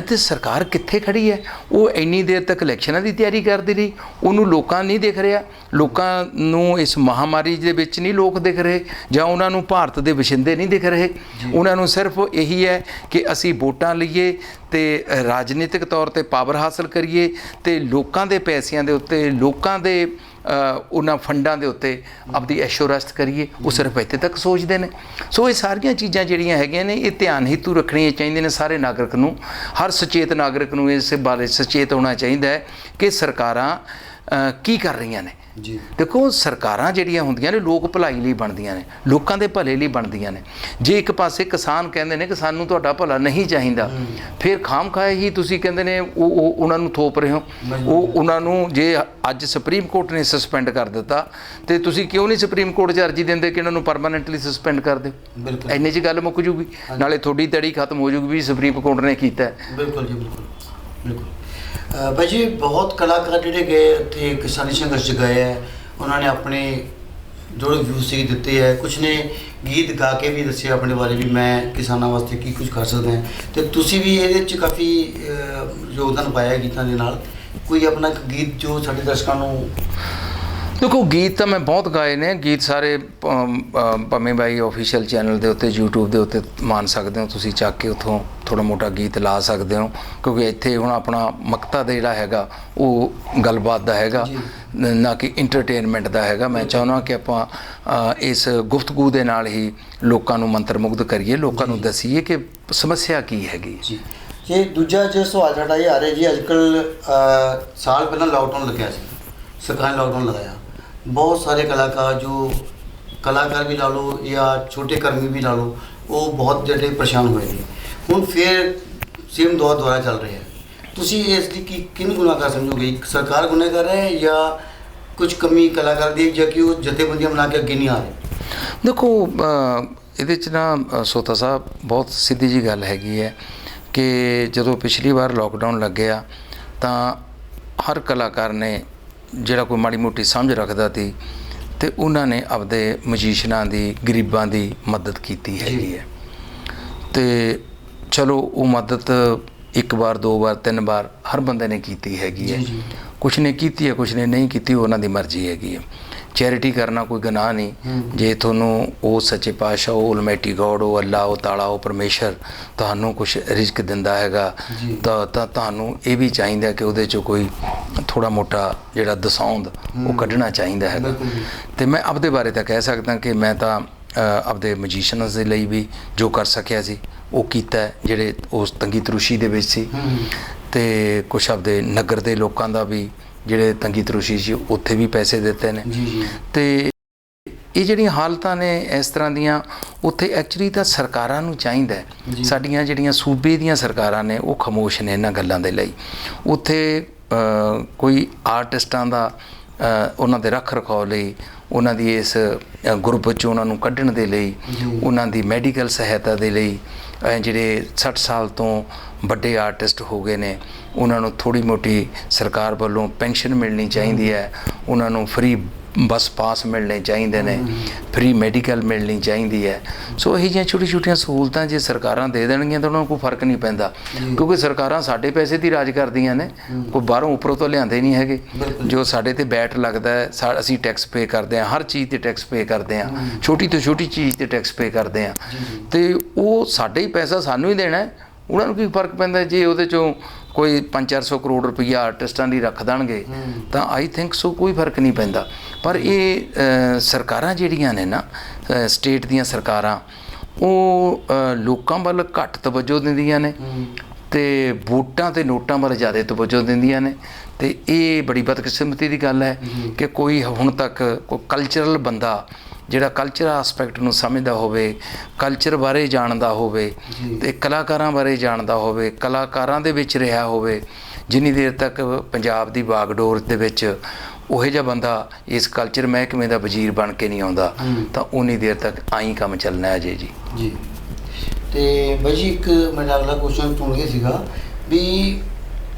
ਤੇ ਸਰਕਾਰ ਕਿੱਥੇ ਖੜੀ ਹੈ? ਉਹ ਇੰਨੀ ਦੇਰ ਤੱਕ ਇਲੈਕਸ਼ਨਾਂ ਦੀ ਤਿਆਰੀ ਕਰਦੀ ਰਹੀ, ਉਹਨੂੰ ਲੋਕਾਂ ਨਹੀਂ ਦਿਖ ਰਿਹਾ। ਲੋਕਾਂ ਨੂੰ ਇਸ ਮਹਾਮਾਰੀ ਦੇ ਵਿੱਚ ਨਹੀਂ ਲੋਕ ਦਿਖ ਰਹੇ ਜਾਂ ਉਹਨਾਂ ਨੂੰ ਭਾਰਤ ਦੇ ਵਸਿੰਦੇ ਨਹੀਂ ਦਿਖ ਰਹੇ। ਉਹਨਾਂ ਨੂੰ ਸਿਰਫ ਇਹੀ ਹੈ ਕਿ ਅਸੀਂ ਵੋਟਾਂ ਲਈਏ ਤੇ ਰਾਜਨੀਤਿਕ ਤੌਰ ਤੇ ਪਾਵਰ ਹਾਸਲ ਕਰੀਏ ਤੇ ਲੋਕਾਂ ਦੇ ਪੈਸਿਆਂ ਦੇ ਉੱਤੇ, ਲੋਕਾਂ ਦੇ ਉਹਨਾਂ ਫੰਡਾਂ ਦੇ ਉੱਤੇ ਆਪਦੀ ਐਸ਼ੋਰਸਤ ਕਰੀਏ। ਉਹ ਸਿਰਫ ਇੱਥੇ ਤੱਕ ਸੋਚਦੇ ਨੇ। ਸੋ ਇਹ ਸਾਰੀਆਂ ਚੀਜ਼ਾਂ ਜਿਹੜੀਆਂ ਹੈਗੀਆਂ ਨੇ ਇਹ ਧਿਆਨ ਹਿੱਤੂ ਰੱਖਣੀਆਂ ਚਾਹੀਦੀਆਂ ਨੇ ਸਾਰੇ ਨਾਗਰਿਕ ਨੂੰ। ਹਰ ਸੁਚੇਤ ਨਾਗਰਿਕ ਨੂੰ ਇਸ ਬਾਰੇ ਸੁਚੇਤ ਹੋਣਾ ਚਾਹੀਦਾ ਹੈ ਕਿ ਸਰਕਾਰਾਂ ਕੀ ਕਰ ਰਹੀਆਂ ਨੇ। ਜੀ ਦੇਖੋ, ਸਰਕਾਰਾਂ ਜਿਹੜੀਆਂ ਹੁੰਦੀਆਂ ਨੇ ਲੋਕ ਭਲਾਈ ਲਈ ਬਣਦੀਆਂ ਨੇ, ਲੋਕਾਂ ਦੇ ਭਲੇ ਲਈ ਬਣਦੀਆਂ ਨੇ। ਜੇ ਇੱਕ ਪਾਸੇ ਕਿਸਾਨ ਕਹਿੰਦੇ ਨੇ ਕਿ ਸਾਨੂੰ ਤੁਹਾਡਾ ਭਲਾ ਨਹੀਂ ਚਾਹੀਦਾ, ਫਿਰ ਖਾਮਖਾਏ ਹੀ ਤੁਸੀਂ ਕਹਿੰਦੇ ਨੇ ਉਹ ਉਹਨਾਂ ਨੂੰ ਥੋਪ ਰਹੇ ਹੋ। ਉਹਨਾਂ ਨੂੰ ਜੇ ਅੱਜ ਸੁਪਰੀਮ ਕੋਰਟ ਨੇ ਸਸਪੈਂਡ ਕਰ ਦਿੱਤਾ ਤੇ ਤੁਸੀਂ ਕਿਉਂ ਨਹੀਂ ਸੁਪਰੀਮ ਕੋਰਟ 'ਚ ਅਰਜੀ ਦਿੰਦੇ ਕਿ ਇਹਨਾਂ ਨੂੰ ਪਰਮਾਨੈਂਟਲੀ ਸਸਪੈਂਡ ਕਰ ਦਿਓ? ਇੰਨੇ 'ਚ ਗੱਲ ਮੁੱਕ ਜੂਗੀ, ਨਾਲੇ ਤੁਹਾਡੀ ਤੜੀ ਖਤਮ ਹੋ ਜੂਗੀ ਵੀ ਸੁਪਰੀਮ ਕੋਰਟ ਨੇ ਕੀਤਾ। ਬਿਲਕੁਲ ਜੀ, ਬਿਲकुल भाई जी। बहुत कलाकार ਜਿਹੜੇ ਗਏ ਉੱਥੇ ਕਿਸਾਨੀ ਸੰਘਰਸ਼ 'ਚ ਗਏ ਹੈ, ਉਹਨਾਂ ਨੇ ਆਪਣੇ ਜੋ ਵਿਊਜ਼ ਸੀ ਦਿੱਤੇ ਹੈ। ਕੁਛ ਨੇ ਗੀਤ ਗਾ ਕੇ ਵੀ ਦੱਸਿਆ ਆਪਣੇ ਬਾਰੇ ਵੀ ਮੈਂ ਕਿਸਾਨਾਂ ਵਾਸਤੇ ਕੀ ਕੁਝ ਕਰ ਸਕਦਾ ਹਾਂ। ਤੇ ਤੁਸੀਂ ਵੀ ਇਹਦੇ 'ਚ ਕਾਫੀ ਯੋਗਦਾਨ ਪਾਇਆ ਗੀਤਾਂ ਦੇ ਨਾਲ। ਕੋਈ ਆਪਣਾ ਇੱਕ ਗੀਤ ਜੋ ਸਾਡੇ ਦਰਸ਼ਕਾਂ ਨੂੰ। ਦੇਖੋ, ਗੀਤ ਤਾਂ ਮੈਂ ਬਹੁਤ ਗਾਏ ਨੇ। ਗੀਤ ਸਾਰੇ ਪੰਮੀ ਬਾਈ ਆਫੀਸ਼ੀਅਲ ਚੈਨਲ ਦੇ ਉੱਤੇ, YouTube ਦੇ ਉੱਤੇ ਮਾਣ ਸਕਦੇ ਹੋ ਤੁਸੀਂ, ਚੱਕ ਕੇ ਉੱਥੋਂ ਥੋੜ੍ਹਾ ਮੋਟਾ ਗੀਤ ਲਾ ਸਕਦੇ ਹੋ। ਕਿਉਂਕਿ ਇੱਥੇ ਹੁਣ ਆਪਣਾ ਮਕਸਦ ਜਿਹੜਾ ਹੈਗਾ ਉਹ ਗੱਲਬਾਤ ਦਾ ਹੈਗਾ, ਨਾ ਕਿ ਇੰਟਰਟੇਨਮੈਂਟ ਦਾ ਹੈਗਾ। ਮੈਂ ਚਾਹੁੰਦਾ ਕਿ ਆਪਾਂ ਇਸ ਗੁਫ਼ਤਗੂ ਦੇ ਨਾਲ ਹੀ ਲੋਕਾਂ ਨੂੰ ਮੰਤਰ ਮੁਗਧ ਕਰੀਏ, ਲੋਕਾਂ ਨੂੰ ਦੱਸੀਏ ਕਿ ਸਮੱਸਿਆ ਕੀ ਹੈਗੀ। ਜੀ ਦੂਜਾ ਜੋ ਸਵਾਲ ਸਾਡਾ ਇਹ ਆ ਰਿਹਾ ਜੀ, ਅੱਜ ਕੱਲ੍ਹ ਸਾਲ ਪਹਿਲਾਂ ਲਾਕਡਾਊਨ ਲੱਗਿਆ ਸੀ, ਸਰਕਾਰ ਨੇ ਲਾਕਡਾਊਨ ਲਗਾਇਆ। ਬਹੁਤ ਸਾਰੇ ਕਲਾਕਾਰ ਵੀ ਲਾ ਲਓ ਜਾਂ ਛੋਟੇ ਕਰਮੀ ਵੀ ਲਾ ਲਓ, ਉਹ ਬਹੁਤ ਜਿਹੜੇ ਪਰੇਸ਼ਾਨ ਹੋਏ ਨੇ। ਹੁਣ ਫਿਰ ਸੇਮ ਦੌਰ ਦੁਬਾਰਾ ਚੱਲ ਰਿਹਾ ਹੈ। ਤੁਸੀਂ ਇਸ ਦੀ ਕਿਹਨੂੰ ਗੁਨਾਹਗਾਰ ਸਮਝੋਗੇ? ਸਰਕਾਰ ਗੁਨਾਹਗਾਰ ਹੈ ਜਾਂ ਕੁਝ ਕਮੀ ਕਲਾਕਾਰ ਦੀ, ਜਾਂ ਕਿ ਉਹ ਜਥੇਬੰਦੀਆਂ ਬਣਾ ਕੇ ਅੱਗੇ ਨਹੀਂ ਆ ਰਹੇ? ਦੇਖੋ, ਇਹਦੇ 'ਚ ਨਾ ਸੋਤਾ ਸਾਹਿਬ ਬਹੁਤ ਸਿੱਧੀ ਜੀ ਗੱਲ ਹੈਗੀ ਹੈ ਕਿ ਜਦੋਂ ਪਿਛਲੀ ਵਾਰ ਲਾਕਡਾਊਨ ਲੱਗਿਆ ਤਾਂ ਹਰ ਕਲਾਕਾਰ ਨੇ ਜਿਹੜਾ ਕੋਈ ਮਾੜੀ ਮੋਟੀ ਸਮਝ ਰੱਖਦਾ ਸੀ ਤੇ ਉਹਨਾਂ ਨੇ ਆਪਦੇ ਮਜੀਸ਼ਨਾਂ ਦੀ, ਗਰੀਬਾਂ ਦੀ ਮਦਦ ਕੀਤੀ ਹੈਗੀ ਹੈ। ਤੇ ਚਲੋ ਉਹ ਮਦਦ ਇੱਕ ਵਾਰ, ਦੋ ਵਾਰ, ਤਿੰਨ ਵਾਰ ਹਰ ਬੰਦੇ ਨੇ ਕੀਤੀ ਹੈਗੀ ਹੈ। ਕੁਛ ਨੇ ਕੀਤੀ ਹੈ, ਕੁਛ ਨੇ ਨਹੀਂ ਕੀਤੀ, ਉਹਨਾਂ ਦੀ ਮਰਜ਼ੀ ਹੈਗੀ ਹੈ। ਚੈਰਿਟੀ ਕਰਨਾ ਕੋਈ ਗੁਨਾਹ ਨਹੀਂ। ਜੇ ਤੁਹਾਨੂੰ ਉਹ ਸੱਚੇ ਪਾਤਸ਼ਾਹ, ਉਹ ਅਲਮਾਈਟੀ ਗੋਡ, ਉਹ ਅੱਲਾ, ਉਹ ਤਾਲਾ, ਉਹ ਪਰਮੇਸ਼ਰ ਤੁਹਾਨੂੰ ਕੁਛ ਰਿਜ਼ਕ ਦਿੰਦਾ ਹੈਗਾ ਤਾਂ ਤੁਹਾਨੂੰ ਇਹ ਵੀ ਚਾਹੀਦਾ ਕਿ ਉਹਦੇ 'ਚੋਂ ਕੋਈ ਥੋੜ੍ਹਾ ਮੋਟਾ ਜਿਹੜਾ ਦਸੌਂਦ ਉਹ ਕੱਢਣਾ ਚਾਹੀਦਾ ਹੈਗਾ। ਤੇ ਮੈਂ ਆਪਦੇ ਬਾਰੇ ਤਾਂ ਕਹਿ ਸਕਦਾ ਕਿ ਮੈਂ ਤਾਂ ਆਪਦੇ ਮਜੀਸ਼ੀਅਨਸ ਦੇ ਲਈ ਵੀ ਜੋ ਕਰ ਸਕਿਆ ਸੀ ਉਹ ਕੀਤਾ, ਜਿਹੜੇ ਉਸ ਤੰਗੀ ਤਰੁਸ਼ੀ ਦੇ ਵਿੱਚ ਸੀ। ਤੇ ਕੁਛ ਆਪਦੇ ਨਗਰ ਦੇ ਲੋਕਾਂ ਦਾ ਵੀ ਜਿਹੜੇ ਤੰਗੀ ਤਰੁਸ਼ੀ ਸੀ ਉੱਥੇ ਵੀ ਪੈਸੇ ਦਿੱਤੇ ਨੇ। ਤੇ ਇਹ ਜਿਹੜੀਆਂ ਹਾਲਤਾਂ ਨੇ ਇਸ ਤਰ੍ਹਾਂ ਦੀਆਂ, ਉੱਥੇ ਐਕਚੁਅਲੀ ਤਾਂ ਸਰਕਾਰਾਂ ਨੂੰ ਚਾਹੀਦਾ, ਸਾਡੀਆਂ ਜਿਹੜੀਆਂ ਸੂਬੇ ਦੀਆਂ ਸਰਕਾਰਾਂ ਨੇ ਉਹ ਖਾਮੋਸ਼ ਨੇ ਇਹਨਾਂ ਗੱਲਾਂ ਦੇ ਲਈ। ਉੱਥੇ ਕੋਈ ਆਰਟਿਸਟਾਂ ਦਾ ਉਹਨਾਂ ਦੇ ਰੱਖ ਰਖਾਓ ਲਈ, ਉਹਨਾਂ ਦੀ ਇਸ ਗੁਰਬਤ 'ਚੋਂ ਉਹਨਾਂ ਨੂੰ ਕੱਢਣ ਦੇ ਲਈ, ਉਹਨਾਂ ਦੀ ਮੈਡੀਕਲ ਸਹਾਇਤਾ ਦੇ ਲਈ, ਜਿਹੜੇ 60 ਸਾਲ ਤੋਂ ਵੱਡੇ ਆਰਟਿਸਟ ਹੋ ਗਏ ਨੇ ਉਹਨਾਂ ਨੂੰ ਥੋੜ੍ਹੀ ਮੋਟੀ ਸਰਕਾਰ ਵੱਲੋਂ ਪੈਨਸ਼ਨ ਮਿਲਣੀ ਚਾਹੀਦੀ ਹੈ, ਉਹਨਾਂ ਨੂੰ ਫਰੀ ਬੱਸ ਪਾਸ ਮਿਲਣੇ ਚਾਹੀਦੇ ਨੇ, ਫਰੀ ਮੈਡੀਕਲ ਮਿਲਣੀ ਚਾਹੀਦੀ ਹੈ। ਸੋ ਇਹ ਜਿਹੀਆਂ ਛੋਟੀ ਛੋਟੀਆਂ ਸਹੂਲਤਾਂ ਜੇ ਸਰਕਾਰਾਂ ਦੇ ਦੇਣਗੀਆਂ ਤਾਂ ਉਹਨਾਂ ਨੂੰ ਕੋਈ ਫਰਕ ਨਹੀਂ ਪੈਂਦਾ, ਕਿਉਂਕਿ ਸਰਕਾਰਾਂ ਸਾਡੇ ਪੈਸੇ ਦੀ ਰਾਜ ਕਰਦੀਆਂ ਨੇ, ਕੋਈ ਬਾਹਰੋਂ ਉੱਪਰੋਂ ਤੋਂ ਲਿਆਂਦੇ ਨਹੀਂ ਹੈਗੇ। ਜੋ ਸਾਡੇ ਤੇ ਬੈਟ ਲੱਗਦਾ ਹੈ, ਅਸੀਂ ਟੈਕਸ ਪੇ ਕਰਦੇ ਹਾਂ, ਹਰ ਚੀਜ਼ 'ਤੇ ਟੈਕਸ ਪੇ ਕਰਦੇ ਹਾਂ, ਛੋਟੀ ਤੋਂ ਛੋਟੀ ਚੀਜ਼ 'ਤੇ ਟੈਕਸ ਪੇ ਕਰਦੇ ਹਾਂ, ਅਤੇ ਉਹ ਸਾਡਾ ਹੀ ਪੈਸਾ ਸਾਨੂੰ ਹੀ ਦੇਣਾ। ਉਹਨਾਂ ਨੂੰ ਕੀ ਫਰਕ ਪੈਂਦਾ ਜੇ ਉਹਦੇ 'ਚੋਂ ਕੋਈ 500-400 ਕਰੋੜ ਰੁਪਈਆ ਆਰਟਿਸਟਾਂ ਲਈ ਰੱਖ ਦੇਣਗੇ ਤਾਂ ਆਈ ਥਿੰਕ ਸੋ ਕੋਈ ਫਰਕ ਨਹੀਂ ਪੈਂਦਾ। ਪਰ ਇਹ ਸਰਕਾਰਾਂ ਜਿਹੜੀਆਂ ਨੇ ਨਾ, ਸਟੇਟ ਦੀਆਂ ਸਰਕਾਰਾਂ, ਉਹ ਲੋਕਾਂ ਵੱਲ ਘੱਟ ਤਵੱਜੋ ਦਿੰਦੀਆਂ ਨੇ ਤੇ ਵੋਟਾਂ ਤੇ ਨੋਟਾਂ ਵੱਲ ਜ਼ਿਆਦਾ ਤਵੱਜੋ ਦਿੰਦੀਆਂ ਨੇ। ਤੇ ਇਹ ਬੜੀ ਬਦਕਿਸਮਤੀ ਦੀ ਗੱਲ ਹੈ ਕਿ ਕੋਈ ਹੁਣ ਤੱਕ ਕੋਈ ਕਲਚਰਲ ਬੰਦਾ ਜਿਹੜਾ ਕਲਚਰ ਆਸਪੈਕਟ ਨੂੰ ਸਮਝਦਾ ਹੋਵੇ, ਕਲਚਰ ਬਾਰੇ ਜਾਣਦਾ ਹੋਵੇ ਤੇ ਕਲਾਕਾਰਾਂ ਬਾਰੇ ਜਾਣਦਾ ਹੋਵੇ, ਕਲਾਕਾਰਾਂ ਦੇ ਵਿੱਚ ਰਿਹਾ ਹੋਵੇ, ਜਿੰਨੀ ਦੇਰ ਤੱਕ ਪੰਜਾਬ ਦੀ ਬਾਗਡੋਰ ਦੇ ਵਿੱਚ ਉਹੋ ਜਿਹਾ ਬੰਦਾ ਇਸ ਕਲਚਰ ਮਹਿਕਮੇ ਦਾ ਵਜ਼ੀਰ ਬਣ ਕੇ ਨਹੀਂ ਆਉਂਦਾ ਤਾਂ ਉਨੀ ਦੇਰ ਤੱਕ ਆਈ ਕੰਮ ਚੱਲਣਾ ਹੈ ਜੀ। ਜੀ ਤੇ ਬਾਈ ਜੀ, ਇੱਕ ਮੇਰਾ ਅਗਲਾ ਕੁਐਸਚਨ ਸੁਣ ਕੇ ਸੀਗਾ ਵੀ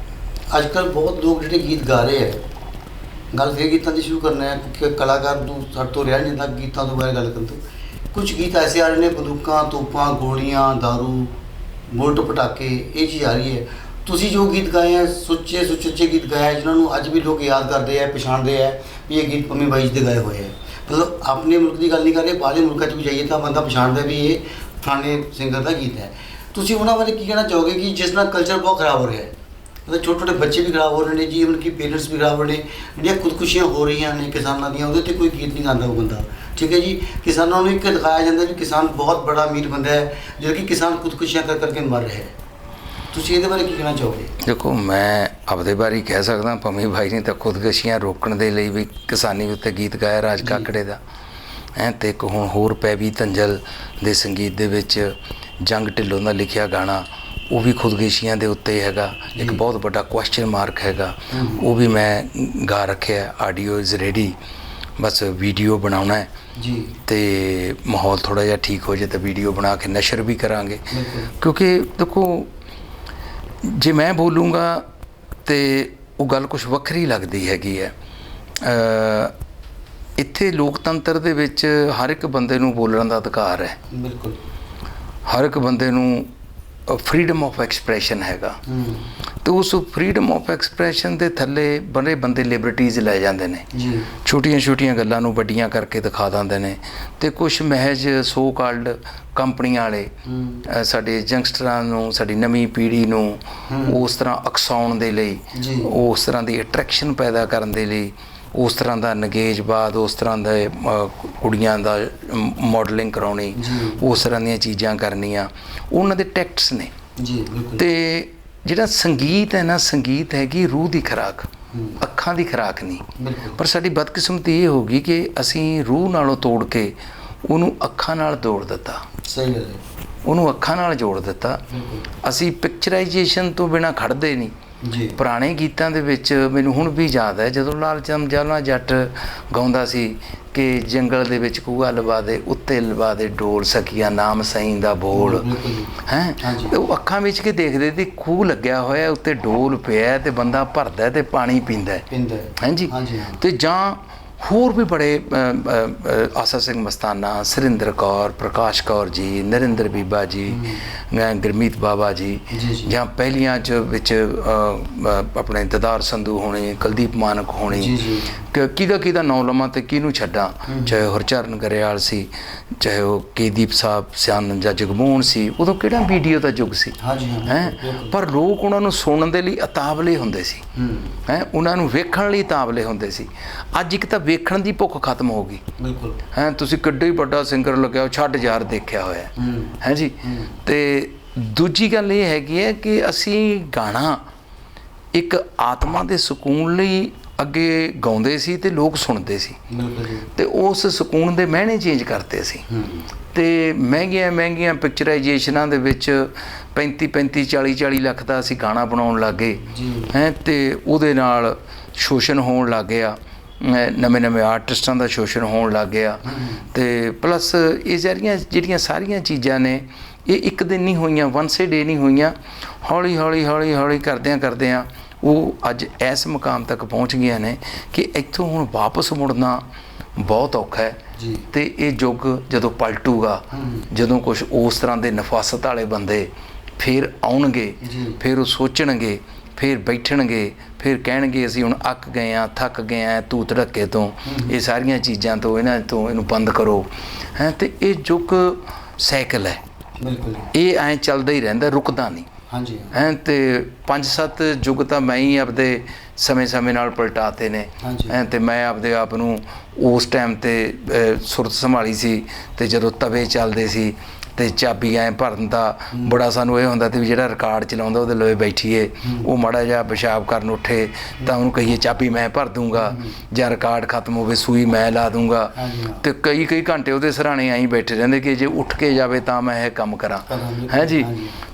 ਅੱਜ ਕੱਲ੍ਹ ਬਹੁਤ ਲੋਕ ਜਿਹੜੇ ਗੀਤ ਗਾ ਰਹੇ ਹੈ, ਗੱਲ ਫਿਰ ਗੀਤਾਂ ਦੀ ਸ਼ੁਰੂ ਕਰਨਾ ਹੈ ਕਿ ਕਲਾਕਾਰ ਨੂੰ ਸਾਡੇ ਤੋਂ ਰਿਹਾ ਨਹੀਂ ਜਾਂਦਾ ਗੀਤਾਂ ਤੋਂ ਬਾਰੇ ਗੱਲ ਕਰਨ ਤੋਂ। ਕੁਝ ਗੀਤ ਐਸੇ ਆ ਰਹੇ ਨੇ, ਬੰਦੂਕਾਂ, ਤੋਪਾਂ, ਗੋਲੀਆਂ, ਦਾਰੂ, ਬੁਲਟ, ਪਟਾਕੇ, ਇਹ ਚੀਜ਼ ਆ ਰਹੀ ਹੈ। ਤੁਸੀਂ ਜੋ ਗੀਤ ਗਾਏ ਹੈ, ਸੁੱਚੇ ਗੀਤ ਗਾਏ ਹੈ, ਜਿਨ੍ਹਾਂ ਨੂੰ ਅੱਜ ਵੀ ਲੋਕ ਯਾਦ ਕਰਦੇ ਹੈ, ਪਛਾਣਦੇ ਹੈ ਵੀ ਇਹ ਗੀਤ ਪੰਮੀ ਬਾਈ ਜੀ ਦੇ ਗਾਏ ਹੋਏ ਹੈ। ਮਤਲਬ ਆਪਣੇ ਮੁਲਕ ਦੀ ਗੱਲ ਨਹੀਂ ਕਰ ਰਹੇ, ਬਾਹਰਲੇ ਮੁਲਕਾਂ 'ਚ ਵੀ ਜਾਈਏ ਤਾਂ ਬੰਦਾ ਪਛਾਣਦਾ ਵੀ ਇਹ ਫਲਾਣੇ ਸਿੰਗਰ ਦਾ ਗੀਤ ਹੈ। ਤੁਸੀਂ ਉਹਨਾਂ ਬਾਰੇ ਕੀ ਕਹਿਣਾ ਚਾਹੋਗੇ ਕਿ ਜਿਸ ਨਾਲ ਕਲਚਰ ਬਹੁਤ ਖਰਾਬ ਹੋ ਰਿਹਾ ਹੈ? ਮਤਲਬ ਛੋਟੇ ਬੱਚੇ ਵੀ ਖਰਾਬ ਹੋ ਰਹੇ ਨੇ ਜੀ, ਉਹਨਾਂ ਕੀ ਪੇਰੈਂਟਸ ਵੀ ਖਰਾਬ ਹੋ ਰਹੇ ਨੇ, ਜਿਹੜੀਆਂ ਖੁਦਕੁਸ਼ੀਆਂ ਹੋ ਰਹੀਆਂ ਨੇ ਕਿਸਾਨਾਂ ਦੀਆਂ, ਉਹਦੇ 'ਤੇ ਕੋਈ ਗੀਤ ਨਹੀਂ ਗਾਉਂਦਾ ਉਹ ਬੰਦਾ, ਠੀਕ ਹੈ ਜੀ। ਕਿਸਾਨਾਂ ਨੂੰ ਇੱਕ ਦਿਖਾਇਆ ਜਾਂਦਾ ਵੀ ਕਿਸਾਨ ਬਹੁਤ ਬੜਾ ਅਮੀਰ ਬੰਦਾ ਹੈ, ਜਦੋਂ ਕਿ ਕਿਸਾਨ ਖੁਦਕੁਸ਼ੀਆਂ ਕਰ ਕਰਕੇ ਮਰ ਰਿਹਾ ਹੈ। ਤੁਸੀਂ ਇਹਦੇ ਬਾਰੇ ਕੀ ਕਹਿਣਾ ਚਾਹੋਗੇ? ਦੇਖੋ, ਮੈਂ ਆਪਦੇ ਬਾਰੇ ਕਹਿ ਸਕਦਾ, ਪੰਮੀ ਬਾਈ ਨੇ ਤਾਂ ਖੁਦਕੁਸ਼ੀਆਂ ਰੋਕਣ ਦੇ ਲਈ ਵੀ ਕਿਸਾਨੀ ਉੱਤੇ ਗੀਤ ਗਾਇਆ, ਰਾਜ ਕਾਕੜੇ ਦਾ ਤੇ ਇੱਕ ਹੁਣ ਹੋਰ ਪੈਵੀ ਧੰਜਲ ਦੇ ਸੰਗੀਤ ਦੇ ਵਿੱਚ ਜੰਗ ਢਿੱਲੋਂ ਦਾ ਲਿਖਿਆ ਗਾਣਾ, ਉਹ ਵੀ ਖੁਦਕੁਸ਼ੀਆਂ ਦੇ ਉੱਤੇ ਹੈਗਾ, ਇੱਕ ਬਹੁਤ ਵੱਡਾ ਕੁਐਸਚਨ ਮਾਰਕ ਹੈਗਾ, ਉਹ ਵੀ ਮੈਂ ਗਾ ਰੱਖਿਆ। Audio is ready, bus video ਬਣਾਉਣਾ ਹੈ ਜੀ ਤੇ ਮਾਹੌਲ ਥੋੜ੍ਹਾ ਜਿਹਾ ਠੀਕ ਹੋ ਜਾਏ ਤਾਂ ਵੀਡੀਓ ਬਣਾ ਕੇ ਨਸ਼ਰ ਵੀ ਕਰਾਂਗੇ। ਕਿਉਂਕਿ ਦੇਖੋ, ਜੇ ਮੈਂ ਬੋਲੂँਗਾ ਤੇ ਉਹ ਗੱਲ ਕੁਛ ਵੱਖਰੀ ਲੱਗਦੀ ਹੈਗੀ ਹੈ। ਇੱਥੇ ਲੋਕਤੰਤਰ ਦੇ ਵਿੱਚ ਹਰ ਇੱਕ ਬੰਦੇ ਨੂੰ ਬੋਲਣ ਦਾ ਅਧਿਕਾਰ ਹੈ, ਬਿਲਕੁਲ ਹਰ ਇੱਕ ਬੰਦੇ ਨੂੰ ਫਰੀडम ਆਫ ਐਕਸਪ੍ਰੈਸ਼ਨ ਹੈਗਾ ਤੇ ਉਸ ਫਰੀडम ਆਫ ਐਕਸਪ੍ਰੈਸ਼ਨ ਦੇ ਥੱਲੇ ਬੜੇ ਬੰਦੇ ਲਿਬਰਟੀਜ਼ ਲੈ ਜਾਂਦੇ ਨੇ ਜੀ, ਛੋਟੀਆਂ ਗੱਲਾਂ ਨੂੰ ਵੱਡੀਆਂ ਕਰਕੇ ਦਿਖਾ ਦਿੰਦੇ ਨੇ ਤੇ ਕੁਛ ਮਹਿਜ ਸੋ ਕਾਲਡ ਕੰਪਨੀਆਂ ਵਾਲੇ ਸਾਡੇ ਯੰਗਸਟਰਾਂ ਨੂੰ, ਸਾਡੀ ਨਵੀਂ ਪੀੜ੍ਹੀ ਨੂੰ ਉਸ ਤਰ੍ਹਾਂ ਉਕਸਾਉਣ ਦੇ ਲਈ, ਉਸ ਤਰ੍ਹਾਂ ਦੀ ਅਟਰੈਕਸ਼ਨ ਪੈਦਾ ਕਰਨ ਦੇ ਲਈ, ਉਸ ਤਰ੍ਹਾਂ ਦਾ ਨਗੇਜਬਾਦ, ਉਸ ਤਰ੍ਹਾਂ ਦੇ ਕੁੜੀਆਂ ਦਾ ਮਾਡਲਿੰਗ ਕਰਾਉਣੀ, ਉਸ ਤਰ੍ਹਾਂ ਦੀਆਂ ਚੀਜ਼ਾਂ ਕਰਨੀਆਂ, ਉਹਨਾਂ ਦੇ ਟੈਕਟਸ ਨੇ ਜੀ। ਤੇ ਜਿਹੜਾ ਸੰਗੀਤ ਹੈ ਨਾ, ਸੰਗੀਤ ਹੈਗੀ ਰੂਹ ਦੀ ਖੁਰਾਕ, ਅੱਖਾਂ ਦੀ ਖੁਰਾਕ ਨਹੀਂ। ਪਰ ਸਾਡੀ ਬਦਕਿਸਮਤੀ ਇਹ ਹੋ ਗਈ ਕਿ ਅਸੀਂ ਰੂਹ ਨਾਲੋਂ ਤੋੜ ਕੇ ਉਹਨੂੰ ਅੱਖਾਂ ਨਾਲ ਜੋੜ ਦਿੱਤਾ। ਸਹੀ ਗੱਲ ਹੈ, ਉਹਨੂੰ ਅੱਖਾਂ ਨਾਲ ਜੋੜ ਦਿੱਤਾ। ਅਸੀਂ ਪਿਕਚਰਾਈਜੇਸ਼ਨ ਤੋਂ ਬਿਨਾਂ ਖੜ੍ਹਦੇ ਨਹੀਂ ਜੀ। ਪੁਰਾਣੇ ਗੀਤਾਂ ਦੇ ਵਿੱਚ ਮੈਨੂੰ ਹੁਣ ਵੀ ਯਾਦ ਹੈ ਜਦੋਂ ਲਾਲ ਚਮਜਾਲਾ ਜੱਟ ਗਾਉਂਦਾ ਸੀ ਕਿ ਜੰਗਲ ਦੇ ਵਿੱਚ ਕੂਆ ਲਵਾ ਦੇ, ਉੱਤੇ ਲਵਾ ਦੇ ਡੋਲ, ਸਕੀਆ ਨਾਮ ਸਈਂ ਦਾ ਬੋਲ ਹੈ। ਉਹ ਅੱਖਾਂ ਵਿੱਚ ਕੇ ਦੇਖਦੇ ਸੀ ਖੂਹ ਲੱਗਿਆ ਹੋਇਆ, ਉੱਤੇ ਡੋਲ ਪਿਆ ਤੇ ਬੰਦਾ ਭਰਦਾ ਤੇ ਪਾਣੀ ਪੀਂਦਾ ਹਾਂਜੀ। ਤੇ ਜਾਂ ਹੋਰ ਵੀ ਬੜੇ ਆਸਾ ਸਿੰਘ ਮਸਤਾਨਾ, ਸੁਰਿੰਦਰ ਕੌਰ, ਪ੍ਰਕਾਸ਼ ਕੌਰ ਜੀ, ਨਰਿੰਦਰ ਬੀਬਾ ਜੀ, ਗੁਰਮੀਤ ਬਾਬਾ ਜੀ, ਜਾਂ ਪਹਿਲੀਆਂ 'ਚ ਵਿੱਚ ਆਪਣੇ ਦਦਾਰ ਸੰਧੂ ਹੋਣੇ, ਕੁਲਦੀਪ ਮਾਨਕ ਹੋਣੀ, ਕਿਹਦਾ ਨਾਂ ਲਵਾਂ ਤੇ ਕਿਹਨੂੰ ਛੱਡਾਂ, ਚਾਹੇ ਹਰਚਰਨ ਗਰੇਵਾਲ ਸੀ, ਚਾਹੇ ਉਹ ਕੇਦੀਪ ਸਾਹਿਬ ਸਿਆਨ ਜਾਂ ਜਗਮੋਹਨ ਸੀ। ਉਦੋਂ ਕਿਹੜਾ ਵੀਡੀਓ ਦਾ ਯੁੱਗ ਸੀ ਹੈ, ਪਰ ਲੋਕ ਉਹਨਾਂ ਨੂੰ ਸੁਣਨ ਦੇ ਲਈ ਉਤਾਵਲੇ ਹੁੰਦੇ ਸੀ ਹੈ, ਉਹਨਾਂ ਨੂੰ ਵੇਖਣ ਲਈ ਉਤਾਵਲੇ ਹੁੰਦੇ ਸੀ। ਅੱਜ ਇੱਕ ਤਾਂ ਵੇਖਣ ਦੀ ਭੁੱਖ ਖਤਮ ਹੋ ਗਈ ਬਿਲਕੁਲ ਹੈ। ਤੁਸੀਂ ਕਿੱਡਾ ਹੀ ਵੱਡਾ ਸਿੰਗਰ ਲੱਗਿਆ, ਛੱਡ ਯਾਰ ਦੇਖਿਆ ਹੋਇਆ ਹੈ ਜੀ। ਤੇ ਦੂਜੀ ਗੱਲ ਇਹ ਹੈਗੀ ਹੈ ਕਿ ਅਸੀਂ ਗਾਣਾ ਇੱਕ ਆਤਮਾ ਦੇ ਸਕੂਨ ਲਈ ਅੱਗੇ ਗਾਉਂਦੇ ਸੀ ਤੇ ਲੋਕ ਸੁਣਦੇ ਸੀ ਤੇ ਉਸ ਸਕੂਨ ਦੇ ਮਹਿਣੇ ਚੇਂਜ ਕਰਦੇ ਸੀ। ਤੇ ਮਹਿੰਗੀਆਂ ਪਿਕਚਰਾਈਜੇਸ਼ਨਾਂ ਦੇ ਵਿੱਚ 35-40 ਲੱਖ ਦਾ ਅਸੀਂ ਗਾਣਾ ਬਣਾਉਣ ਲੱਗ ਗਏ ਹੈ ਤੇ ਉਹਦੇ ਨਾਲ ਸ਼ੋਸ਼ਣ ਹੋਣ ਲੱਗ ਗਿਆ, ਨਵੇਂ ਆਰਟਿਸਟਾਂ ਦਾ ਸ਼ੋਸ਼ਣ ਹੋਣ ਲੱਗ ਗਿਆ। ਤੇ ਪਲੱਸ ਇਹ ਜਿਹੜੀਆਂ ਸਾਰੀਆਂ ਚੀਜ਼ਾਂ ਨੇ ਇਹ ਇੱਕ ਦਿਨ ਨਹੀਂ ਹੋਈਆਂ, ਵਨਸ ਏ ਡੇ ਨਹੀਂ ਹੋਈਆਂ, ਹੌਲੀ ਕਰਦਿਆਂ ਉਹ ਅੱਜ ਇਸ ਮੁਕਾਮ ਤੱਕ ਪਹੁੰਚ ਗਈਆਂ ਨੇ ਕਿ ਇੱਥੋਂ ਹੁਣ ਵਾਪਸ ਮੁੜਨਾ ਬਹੁਤ ਔਖਾ ਹੈ ਜੀ। ਤੇ ਇਹ ਯੁੱਗ ਜਦੋਂ ਪਲਟੂਗਾ, ਜਦੋਂ ਕੁਛ ਉਸ ਤਰ੍ਹਾਂ ਦੇ ਨਫਾਸਤ ਵਾਲੇ ਬੰਦੇ ਫਿਰ ਆਉਣਗੇ, ਫਿਰ ਉਹ ਸੋਚਣਗੇ, ਫਿਰ ਬੈਠਣਗੇ, ਫਿਰ ਕਹਿਣਗੇ ਅਸੀਂ ਹੁਣ ਅੱਕ ਗਏ ਹਾਂ, ਥੱਕ ਗਏ ਹਾਂ ਧੂ ਧੜੱਕੇ ਤੋਂ, ਇਹ ਸਾਰੀਆਂ ਚੀਜ਼ਾਂ ਤੋਂ, ਇਹਨੂੰ ਬੰਦ ਕਰੋ ਹੈ। ਤੇ ਇਹ ਯੁੱਗ ਸਾਈਕਲ ਹੈ, ਇਹ ਐਂ ਚੱਲਦਾ ਹੀ ਰਹਿੰਦਾ, ਰੁਕਦਾ ਨਹੀਂ। ਹਾਂਜੀ ਹੈਂ ਤੇ 5-7 ਯੁੱਗ ਤਾਂ ਮੈਂ ਹੀ ਆਪਦੇ ਸਮੇਂ ਨਾਲ ਪਲਟਾਤੇ ਨੇ ਹਾਂਜੀ। ਹੈਂ ਤੇ ਮੈਂ ਆਪਦੇ ਆਪ ਨੂੰ ਉਸ ਟਾਈਮ ਤੇ ਸੁਰਤ ਸੰਭਾਲੀ ਸੀ ਤੇ ਜਦੋਂ ਤਵੇ ਚੱਲਦੇ ਸੀ ਤੇ ਚਾਬੀ ਐਂ ਭਰਨ ਦਾ ਬੜਾ ਸਾਨੂੰ ਇਹ ਹੁੰਦਾ ਤੇ ਵੀ ਜਿਹੜਾ ਰਿਕਾਰਡ ਚਲਾਉਂਦਾ ਉਹਦੇ ਲਵੇ ਬੈਠੀਏ, ਉਹ ਮਾੜਾ ਜਿਹਾ ਪਿਸ਼ਾਬ ਕਰਨ ਉੱਠੇ ਤਾਂ ਉਹਨੂੰ ਕਹੀਏ ਚਾਬੀ ਮੈਂ ਭਰ ਦੂੰਗਾ, ਜਾਂ ਰਿਕਾਰਡ ਖਤਮ ਹੋਵੇ ਸੂਈ ਮੈਂ ਲਾ ਦੂੰਗਾ। ਤੇ ਕਈ ਘੰਟੇ ਉਹਦੇ ਸਿਰਹਾਣੇ ਐਂ ਬੈਠੇ ਰਹਿੰਦੇ ਕਿ ਜੇ ਉੱਠ ਕੇ ਜਾਵੇ ਤਾਂ ਮੈਂ ਇਹ ਕੰਮ ਕਰਾਂ ਹੈ ਜੀ।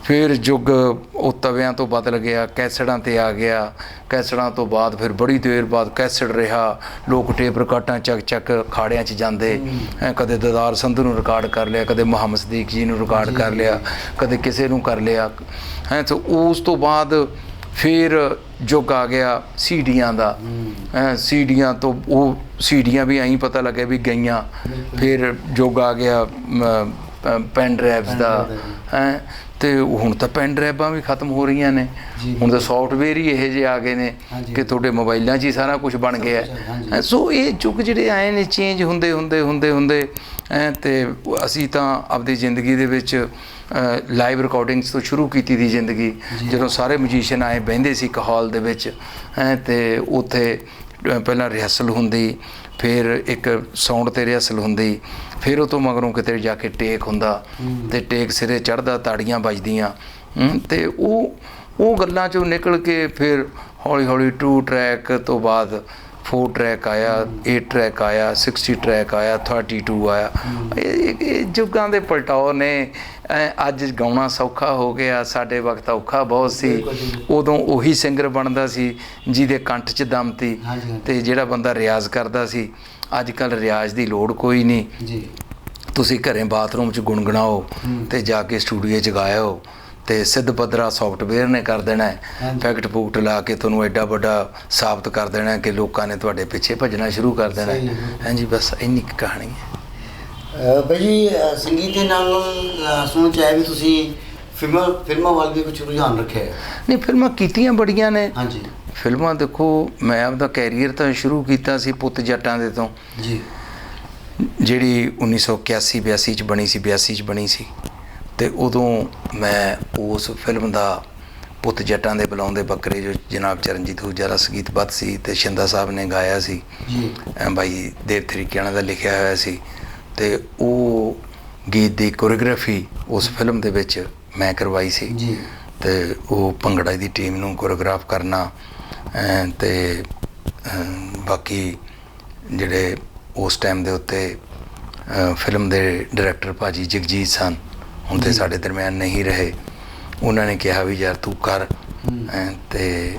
ਫਿਰ ਯੁੱਗ ਉਹ ਤਵਿਆਂ ਤੋਂ ਬਦਲ ਗਿਆ, ਕੈਸਟਾਂ ਤੇ ਆ ਗਿਆ, ਕੈਸਟਾਂ ਤੋਂ ਬਾਅਦ ਫਿਰ ਬੜੀ ਦੇਰ ਬਾਅਦ ਕੈਸਟ ਰਿਹਾ, ਲੋਕ ਟੇਪ ਰਿਕਾਰਡਾਂ ਚੱਕ ਅਖਾੜਿਆਂ 'ਚ ਜਾਂਦੇ, ਕਦੇ ਦਦਾਰ ਸੰਧੂ ਨੂੰ ਰਿਕਾਰਡ ਕਰ ਲਿਆ, ਕਦੇ ਮੁਹੰਮਦ ਸਦੀਕ ਜੀ ਨੂੰ ਰਿਕਾਰਡ ਕਰ ਲਿਆ, ਕਦੇ ਕਿਸੇ ਨੂੰ ਕਰ ਲਿਆ ਹੈ। ਤੇ ਉਸ ਤੋਂ ਬਾਅਦ ਫਿਰ ਯੁੱਗ ਆ ਗਿਆ ਸੀਡੀਆਂ ਦਾ। ਸੀਡੀਆਂ ਤੋਂ ਉਹ ਸੀਡੀਆਂ ਵੀ ਐਂ ਪਤਾ ਲੱਗਿਆ ਵੀ ਗਈਆਂ। ਫਿਰ ਯੁੱਗ ਆ ਗਿਆ ਪੈਨ ਡਰਾਈਵਸ ਦਾ ਹੈ। ਤੇ ਹੁਣ ਤਾਂ ਪੈਨ ਡਰਾਈਵਾਂ ਵੀ ਖਤਮ ਹੋ ਰਹੀਆਂ ਨੇ, ਹੁਣ ਤਾਂ ਸੌਫਟਵੇਅਰ ਹੀ ਇਹੋ ਜਿਹੇ ਆ ਗਏ ਨੇ ਕਿ ਤੁਹਾਡੇ ਮੋਬਾਈਲਾਂ 'ਚ ਹੀ ਸਾਰਾ ਕੁਝ ਬਣ ਗਿਆ। ਸੋ ਇਹ ਯੁੱਗ ਜਿਹੜੇ ਆਏ ਨੇ ਚੇਂਜ ਹੁੰਦੇ ਤੇ ਅਸੀਂ ਤਾਂ ਆਪਣੀ ਜ਼ਿੰਦਗੀ ਦੇ ਵਿੱਚ ਲਾਈਵ ਰਿਕਾਰਡਿੰਗਸ ਤੋਂ ਸ਼ੁਰੂ ਕੀਤੀ ਦੀ ਜ਼ਿੰਦਗੀ। ਜਦੋਂ ਸਾਰੇ ਮਿਊਜ਼ੀਸ਼ੀਅਨ ਆਏ ਬਹਿੰਦੇ ਸੀ ਇੱਕ ਹਾਲ ਦੇ ਵਿੱਚ ਤੇ ਉੱਥੇ ਪਹਿਲਾਂ ਰਿਹਰਸਲ ਹੁੰਦੀ, ਫਿਰ ਇੱਕ ਸਾਊਂਡ 'ਤੇ ਰਿਹਰਸਲ ਹੁੰਦੀ, ਫਿਰ ਉਹ ਤੋਂ ਮਗਰੋਂ ਕਿਤੇ ਜਾ ਕੇ ਟੇਕ ਹੁੰਦਾ ਤੇ ਟੇਕ ਸਿਰੇ ਚੜ੍ਹਦਾ, ਤਾੜੀਆਂ ਵੱਜਦੀਆਂ ਤੇ ਉਹ ਗੱਲਾਂ 'ਚੋਂ ਨਿਕਲ ਕੇ ਫਿਰ ਹੌਲੀ 2 ਟਰੈਕ ਤੋਂ ਬਾਅਦ 4 ਟਰੈਕ ਆਇਆ, 8 ਟਰੈਕ ਆਇਆ, 60 ਟਰੈਕ ਆਇਆ, 32 ਆਇਆ। ਇਹ ਯੁੱਗਾਂ ਦੇ ਪਲਟਾਓ ਨੇ। ਅੱਜ ਗਾਉਣਾ ਸੌਖਾ ਹੋ ਗਿਆ, ਸਾਡੇ ਵਕਤ ਔਖਾ ਬਹੁਤ ਸੀ। ਉਦੋਂ ਉਹੀ ਸਿੰਗਰ ਬਣਦਾ ਸੀ ਜਿਹਦੇ ਕੰਠ 'ਚ ਦਮ ਤੀ ਤੇ ਜਿਹੜਾ ਬੰਦਾ ਰਿਆਜ਼ ਕਰਦਾ ਸੀ। ਅੱਜ ਕੱਲ੍ਹ ਰਿਆਜ਼ ਦੀ ਲੋੜ ਕੋਈ ਨਹੀਂ ਜੀ। ਤੁਸੀਂ ਘਰੇ ਬਾਥਰੂਮ 'ਚ ਗੁਣਗੁਣਾਓ ਤੇ ਜਾ ਕੇ ਸਟੂਡੀਓ 'ਚ ਗਾਇਓ ਤੇ ਸਿੱਧ ਪੱਧਰਾ ਸੌਫਟਵੇਅਰ ਨੇ ਕਰ ਦੇਣਾ, ਫੈਕਟ ਫੂਕਟ ਲਾ ਕੇ ਤੁਹਾਨੂੰ ਐਡਾ ਵੱਡਾ ਸਾਬਤ ਕਰ ਦੇਣਾ ਕਿ ਲੋਕਾਂ ਨੇ ਤੁਹਾਡੇ ਪਿੱਛੇ ਭੱਜਣਾ ਸ਼ੁਰੂ ਕਰ ਦੇਣਾ। ਹਾਂਜੀ, ਬਸ ਇੰਨੀ ਕੁ ਕਹਾਣੀ ਹੈ। ਬਾਈ ਜੀ, ਸੰਗੀਤ ਦੇ ਨਾਲ ਸੁਣਨ 'ਚ ਆਇਆ ਵੀ ਤੁਸੀਂ ਫਿਲਮਾਂ ਵੱਲ ਵੀ ਕੁਝ ਰੁਝਾਨ ਰੱਖਿਆ ਹੈ? ਨਹੀਂ, ਫਿਲਮਾਂ ਕੀਤੀਆਂ ਬੜੀਆਂ ਨੇ। ਹਾਂਜੀ, ਫਿਲਮਾਂ ਦੇਖੋ, ਮੈਂ ਆਪਦਾ ਕੈਰੀਅਰ ਤਾਂ ਸ਼ੁਰੂ ਕੀਤਾ ਸੀ ਪੁੱਤ ਜੱਟਾਂ ਦੇ ਤੋਂ ਜੀ, ਜਿਹੜੀ 1981-82 'ਚ ਬਣੀ ਸੀ, 82 'ਚ ਬਣੀ ਸੀ। ਤੇ ਉਦੋਂ ਮੈਂ ਉਸ ਫਿਲਮ ਦਾ ਪੁੱਤ ਜੱਟਾਂ ਦੇ ਬੁਲਾਉਂਦੇ ਬੱਕਰੇ ਜੋ ਜਨਾਬ ਚਰਨਜੀਤ ਹੂਜਾ ਦਾ ਸੰਗੀਤਬੱਧ ਸੀ ਤੇ ਸ਼ਿੰਦਾ ਸਾਹਿਬ ਨੇ ਗਾਇਆ ਸੀ ਜੀ, ਬਾਈ ਦੇਵ ਤਰੀਕਿਆਣਾ ਦਾ ਲਿਖਿਆ ਹੋਇਆ ਸੀ। ਤੇ ਉਹ ਗੀਤ ਦੀ ਕੋਰੀਓਗ੍ਰਾਫੀ ਉਸ ਫਿਲਮ ਦੇ ਵਿੱਚ ਮੈਂ ਕਰਵਾਈ ਸੀ ਜੀ। ਤੇ ਉਹ ਭੰਗੜਾ ਦੀ ਟੀਮ ਨੂੰ ਕੋਰੀਓਗ੍ਰਾਫ ਕਰਨਾ ਤੇ ਬਾਕੀ ਜਿਹੜੇ ਉਸ ਟਾਈਮ ਦੇ ਉੱਤੇ ਫਿਲਮ ਦੇ ਡਾਇਰੈਕਟਰ ਭਾਜੀ ਜਗਜੀਤ ਸਨ, ਹੁਣ ਤੇ ਸਾਡੇ ਦਰਮਿਆਨ ਨਹੀਂ ਰਹੇ, ਉਹਨਾਂ ਨੇ ਕਿਹਾ ਵੀ ਯਾਰ ਤੂੰ ਕਰ। ਤੇ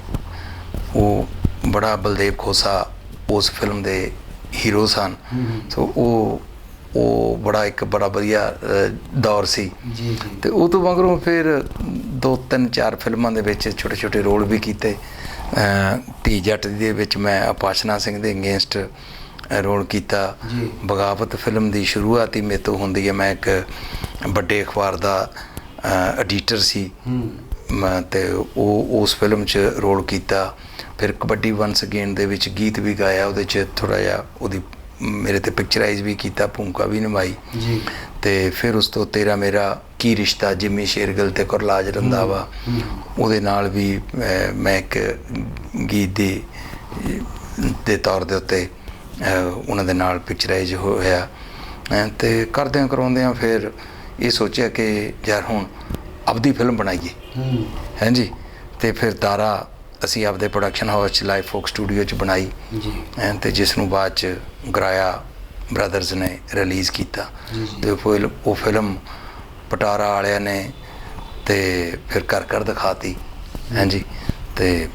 ਉਹ ਬੜਾ ਬਲਦੇਵ ਖੋਸਾ ਉਸ ਫਿਲਮ ਦੇ ਹੀਰੋ ਸਨ। ਸੋ ਉਹ ਬੜਾ ਵਧੀਆ ਦੌਰ ਸੀ ਜੀ। ਤੇ ਉਹ ਤੋਂ ਮਗਰੋਂ ਫਿਰ 2-3-4 ਫਿਲਮਾਂ ਦੇ ਵਿੱਚ ਛੋਟੇ ਰੋਲ ਵੀ ਕੀਤੇ। ਧੀ ਜੱਟ ਦੇ ਵਿੱਚ ਮੈਂ ਉਪਾਸਨਾ ਸਿੰਘ ਦੇ ਅਗੇਂਸਟ ਰੋਲ ਕੀਤਾ। ਬਗਾਵਤ ਫਿਲਮ ਦੀ ਸ਼ੁਰੂਆਤ ਹੀ ਮੇਰੇ ਤੋਂ ਹੁੰਦੀ ਹੈ। ਮੈਂ ਇੱਕ ਵੱਡੇ ਅਖਬਾਰ ਦਾ ਐਡੀਟਰ ਸੀ ਤੇ ਉਹ ਉਸ ਫਿਲਮ 'ਚ ਰੋਲ ਕੀਤਾ। ਫਿਰ ਕਬੱਡੀ ਵੰਸ ਅਗੇਨ ਦੇ ਵਿੱਚ ਗੀਤ ਵੀ ਗਾਇਆ, ਉਹਦੇ 'ਚ ਥੋੜ੍ਹਾ ਜਿਹਾ ਉਹਦੀ ਮੇਰੇ ਤੇ ਪਿਕਚਰਾਈਜ਼ ਵੀ ਕੀਤਾ, ਭੂਮਿਕਾ ਵੀ ਨਿਭਾਈ ਜੀ। ਤੇ ਫਿਰ ਉਸ ਤੋਂ ਤੇਰਾ ਮੇਰਾ ਕੀ ਰਿਸ਼ਤਾ ਜਿੰਮੀ ਸ਼ੇਰਗਿੱਲ ਤੇ ਗੁਰਲਾਜ ਰੰਧਾਵਾ, ਉਹਦੇ ਨਾਲ ਵੀ ਮੈਂ ਇੱਕ ਗੀਤ ਦੇ ਤੌਰ ਦੇ ਉੱਤੇ ਉਹਨਾਂ ਦੇ ਨਾਲ ਪਿਕਚਰਾਈਜ਼ ਹੋਇਆ। ਤੇ ਕਰਦਿਆਂ ਕਰਾਉਂਦਿਆਂ ਫਿਰ ਇਹ ਸੋਚਿਆ ਕਿ ਯਾਰ ਹੁਣ ਆਪਦੀ ਫਿਲਮ ਬਣਾਈਏ ਹਾਂਜੀ। ਤੇ ਫਿਰ ਤਾਰਾ ਅਸੀਂ ਆਪਦੇ ਪ੍ਰੋਡਕਸ਼ਨ ਹਾਊਸ 'ਚ ਲਾਈਵ ਫੋਕ ਸਟੂਡੀਓ 'ਚ ਬਣਾਈ ਜੀ। ਤੇ ਜਿਸ ਨੂੰ ਬਾਅਦ 'ਚ ਗਰਾਇਆ ਬ੍ਰਦਰਜ਼ ਨੇ ਰਿਲੀਜ਼ ਕੀਤਾ। ਤੇ ਉਹ ਫਿਲਮ ਪਟਾਰਾ ਵਾਲਿਆਂ ਨੇ ਤੇ ਫਿਰ ਕਰ ਦਿਖਾਤੀ ਹਾਂਜੀ। ਤੇ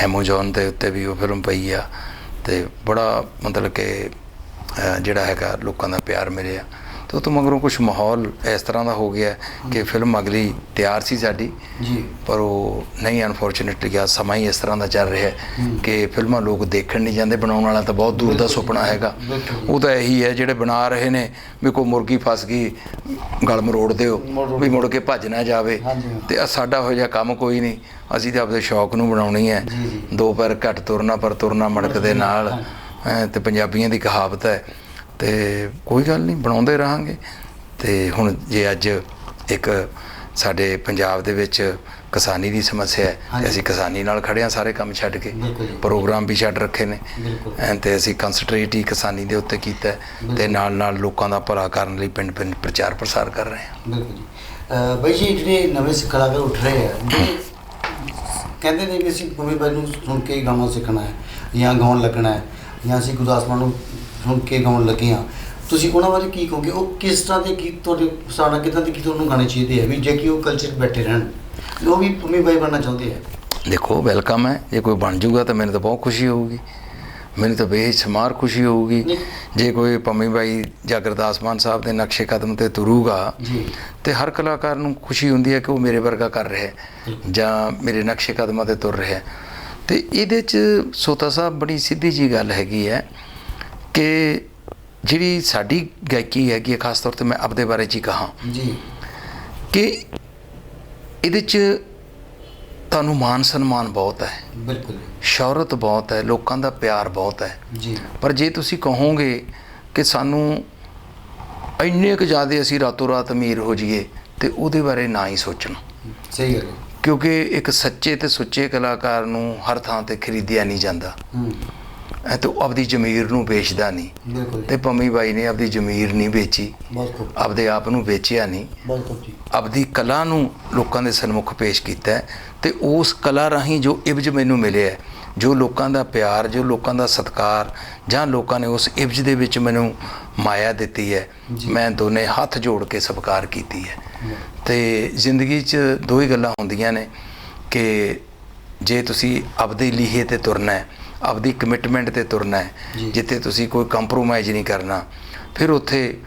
ਐਮਾਜ਼ੋਨ ਦੇ ਉੱਤੇ ਵੀ ਉਹ ਫਿਲਮ ਪਈ ਆ ਤੇ ਬੜਾ ਮਤਲਬ ਕਿ ਜਿਹੜਾ ਹੈਗਾ ਲੋਕਾਂ ਦਾ ਪਿਆਰ ਮਿਲਿਆ। ਤੇ ਉਹ ਤੋਂ ਮਗਰੋਂ ਕੁਛ ਮਾਹੌਲ ਇਸ ਤਰ੍ਹਾਂ ਦਾ ਹੋ ਗਿਆ ਕਿ ਫਿਲਮ ਅਗਲੀ ਤਿਆਰ ਸੀ ਸਾਡੀ ਜੀ, ਪਰ ਉਹ ਨਹੀਂ ਅਨਫੋਰਚੂਨੇਟਲੀ ਆ ਸਮਾਂ ਹੀ ਇਸ ਤਰ੍ਹਾਂ ਦਾ ਚੱਲ ਰਿਹਾ ਕਿ ਫਿਲਮਾਂ ਲੋਕ ਦੇਖਣ ਨਹੀਂ ਜਾਂਦੇ। ਬਣਾਉਣ ਵਾਲਾ ਤਾਂ ਬਹੁਤ ਦੂਰ ਦਾ ਸੁਪਨਾ ਹੈਗਾ। ਉਹ ਤਾਂ ਇਹੀ ਹੈ ਜਿਹੜੇ ਬਣਾ ਰਹੇ ਨੇ ਵੀ ਕੋਈ ਮੁਰਗੀ ਫਸ ਗਈ ਗਲ ਮਰੋੜ ਦਿਓ ਵੀ ਮੁੜ ਕੇ ਭੱਜ ਨਾ ਜਾਵੇ। ਤੇ ਸਾਡਾ ਇਹੋ ਜਿਹਾ ਕੰਮ ਕੋਈ ਨਹੀਂ। ਅਸੀਂ ਤਾਂ ਆਪਦੇ ਸ਼ੌਕ ਨੂੰ ਬਣਾਉਣੀ ਹੈ। 2 ਪੈਰ ਘੱਟ ਤੁਰਨਾ ਪਰ ਤੁਰਨਾ ਮੜਕ ਦੇ ਨਾਲ। ਤੇ ਪੰਜਾਬੀਆਂ ਦੀ ਕਹਾਵਤ ਹੈ। ਤੇ ਕੋਈ ਗੱਲ ਨਹੀਂ, ਬਣਾਉਂਦੇ ਰਹਾਂਗੇ। ਤੇ ਹੁਣ ਜੇ ਅੱਜ ਇੱਕ ਸਾਡੇ ਪੰਜਾਬ ਦੇ ਵਿੱਚ ਕਿਸਾਨੀ ਦੀ ਸਮੱਸਿਆ ਹੈ ਤੇ ਅਸੀਂ ਕਿਸਾਨੀ ਨਾਲ ਖੜੇ ਹਾਂ ਸਾਰੇ ਕੰਮ ਛੱਡ ਕੇ, ਪ੍ਰੋਗਰਾਮ ਵੀ ਛੱਡ ਰੱਖੇ ਨੇ ਤੇ ਅਸੀਂ ਕੰਸਟਰੇਟ ਹੀ ਕਿਸਾਨੀ ਦੇ ਉੱਤੇ ਕੀਤਾ ਤੇ ਨਾਲ ਨਾਲ ਲੋਕਾਂ ਦਾ ਭਲਾ ਕਰਨ ਲਈ ਪਿੰਡ ਪਿੰਡ ਪ੍ਰਚਾਰ ਪ੍ਰਸਾਰ ਕਰ ਰਹੇ ਹਾਂ। ਬਿਲਕੁਲ ਜੀ। ਬਾਈ ਜੀ ਜਿਹੜੇ ਨਵੇਂ ਕਲਾਕਾਰ ਉੱਠ ਰਹੇ ਆ ਕਹਿੰਦੇ ਨੇ ਕਿ ਅਸੀਂ ਪੰਮੀ ਬਾਈ ਨੂੰ ਸੁਣ ਕੇ ਗਾਣਾ ਸਿੱਖਣਾ ਹੈ ਜਾਂ ਗਾਉਣ ਲੱਗਣਾ ਹੈ ਜਾਂ ਅਸੀਂ ਗੁਰਦਾਸ ਮਾਨ ਨੂੰ ਸੁਣ ਕੇ ਗਾਉਣ ਲੱਗੇ ਹਾਂ, ਤੁਸੀਂ ਉਹਨਾਂ ਬਾਰੇ ਕੀ ਕਹੋਗੇ? ਉਹ ਕਿਸ ਤਰ੍ਹਾਂ ਦੇ ਗੀਤ ਤੁਹਾਡੇ ਸਾਡਾ ਕਿੱਦਾਂ ਦੇ ਗੀਤ ਉਹਨੂੰ ਗਾਣੇ ਚਾਹੀਦੇ ਆ ਵੀ ਜੇ ਕਿ ਉਹ ਕਲਚਰ ਬੈਠੇ ਰਹਿਣ, ਉਹ ਵੀ ਪੰਮੀ ਬਾਈ ਬਣਨਾ ਚਾਹੁੰਦੇ ਆ? ਦੇਖੋ ਵੈਲਕਮ ਹੈ, ਜੇ ਕੋਈ ਬਣ ਜੂਗਾ ਤਾਂ ਮੈਨੂੰ ਤਾਂ ਬਹੁਤ ਖੁਸ਼ੀ ਹੋਊਗੀ, ਮੈਨੂੰ ਤਾਂ ਬੇਸ਼ੁਮਾਰ ਖੁਸ਼ੀ ਹੋਊਗੀ। ਜੇ ਕੋਈ ਪੰਮੀ ਬਾਈ ਜਾਂ ਗੁਰਦਾਸ ਮਾਨ ਸਾਹਿਬ ਦੇ ਨਕਸ਼ੇ ਕਦਮ 'ਤੇ ਤੁਰੂਗਾ ਤੇ ਹਰ ਕਲਾਕਾਰ ਨੂੰ ਖੁਸ਼ੀ ਹੁੰਦੀ ਹੈ ਕਿ ਉਹ ਮੇਰੇ ਵਰਗਾ ਕਰ ਰਿਹਾ ਜਾਂ ਮੇਰੇ ਨਕਸ਼ੇ ਕਦਮਾਂ 'ਤੇ ਤੁਰ ਰਿਹਾ। ਤੇ ਇਹਦੇ 'ਚ ਸੋਤਾ ਸਾਹਿਬ ਬੜੀ ਸਿੱਧੀ ਜੀ ਗੱਲ ਹੈਗੀ ਹੈ ਕਿ ਜਿਹੜੀ ਸਾਡੀ ਗਾਇਕੀ ਹੈਗੀ ਹੈ, ਖਾਸ ਤੌਰ 'ਤੇ ਮੈਂ ਆਪਦੇ ਬਾਰੇ 'ਚ ਹੀ ਕਹਾਂ ਕਿ ਇਹਦੇ 'ਚ ਤੁਹਾਨੂੰ ਮਾਨ ਸਨਮਾਨ ਬਹੁਤ ਹੈ, ਬਿਲਕੁਲ ਸ਼ੌਹਰਤ ਬਹੁਤ ਹੈ, ਲੋਕਾਂ ਦਾ ਪਿਆਰ ਬਹੁਤ ਹੈ ਜੀ। ਪਰ ਜੇ ਤੁਸੀਂ ਕਹੋਗੇ ਕਿ ਸਾਨੂੰ ਇੰਨੇ ਕੁ ਜ਼ਿਆਦਾ ਅਸੀਂ ਰਾਤੋਂ ਰਾਤ ਅਮੀਰ ਹੋ ਜਾਈਏ ਤੇ ਉਹਦੇ ਬਾਰੇ ਨਾ ਹੀ ਸੋਚਣਾ। ਸਹੀ ਗੱਲ ਹੈ, ਕਿਉਂਕਿ ਇੱਕ ਸੱਚੇ ਤੇ ਸੁੱਚੇ ਕਲਾਕਾਰ ਨੂੰ ਹਰ ਥਾਂ ਤੇ ਖਰੀਦਿਆ ਨਹੀਂ ਜਾਂਦਾ ਤੇ ਉਹ ਆਪਦੀ ਜ਼ਮੀਰ ਨੂੰ ਵੇਚਦਾ ਨਹੀਂ। ਤੇ ਪੰਮੀ ਬਾਈ ਨੇ ਆਪਦੀ ਜ਼ਮੀਰ ਨਹੀਂ ਵੇਚੀ, ਆਪਦੇ ਆਪ ਨੂੰ ਵੇਚਿਆ ਨਹੀਂ, ਆਪਦੀ ਕਲਾ ਨੂੰ ਲੋਕਾਂ ਦੇ ਸਨਮੁਖ ਪੇਸ਼ ਕੀਤਾ ਤੇ ਉਸ ਕਲਾ ਰਾਹੀਂ ਜੋ ਇਵਜ਼ ਮੈਨੂੰ ਮਿਲਿਆ, ਜੋ ਲੋਕਾਂ ਦਾ ਪਿਆਰ, ਜੋ ਲੋਕਾਂ ਦਾ ਸਤਿਕਾਰ ਜਾਂ ਲੋਕਾਂ ਨੇ ਉਸ ਇਵਜ਼ ਦੇ ਵਿੱਚ ਮੈਨੂੰ ਮਾਇਆ ਦਿੱਤੀ ਹੈ, ਮੈਂ ਦੋਨੇ ਹੱਥ ਜੋੜ ਕੇ ਸਤਿਕਾਰ ਕੀਤੀ ਹੈ। ਤੇ ਜ਼ਿੰਦਗੀ 'ਚ ਦੋ ਹੀ ਗੱਲਾਂ ਹੁੰਦੀਆਂ ਨੇ ਕਿ ਜੇ ਤੁਸੀਂ ਆਪਦੇ ਲੀਹੇ 'ਤੇ ਤੁਰਨਾ ਹੈ, ਆਪਦੀ ਕਮਿਟਮੈਂਟ 'ਤੇ ਤੁਰਨਾ ਹੈ, ਜਿੱਥੇ ਤੁਸੀਂ ਕੋਈ ਕੰਪਰੋਮਾਈਜ਼ ਨਹੀਂ ਕਰਨਾ, ਫਿਰ ਉੱਥੇ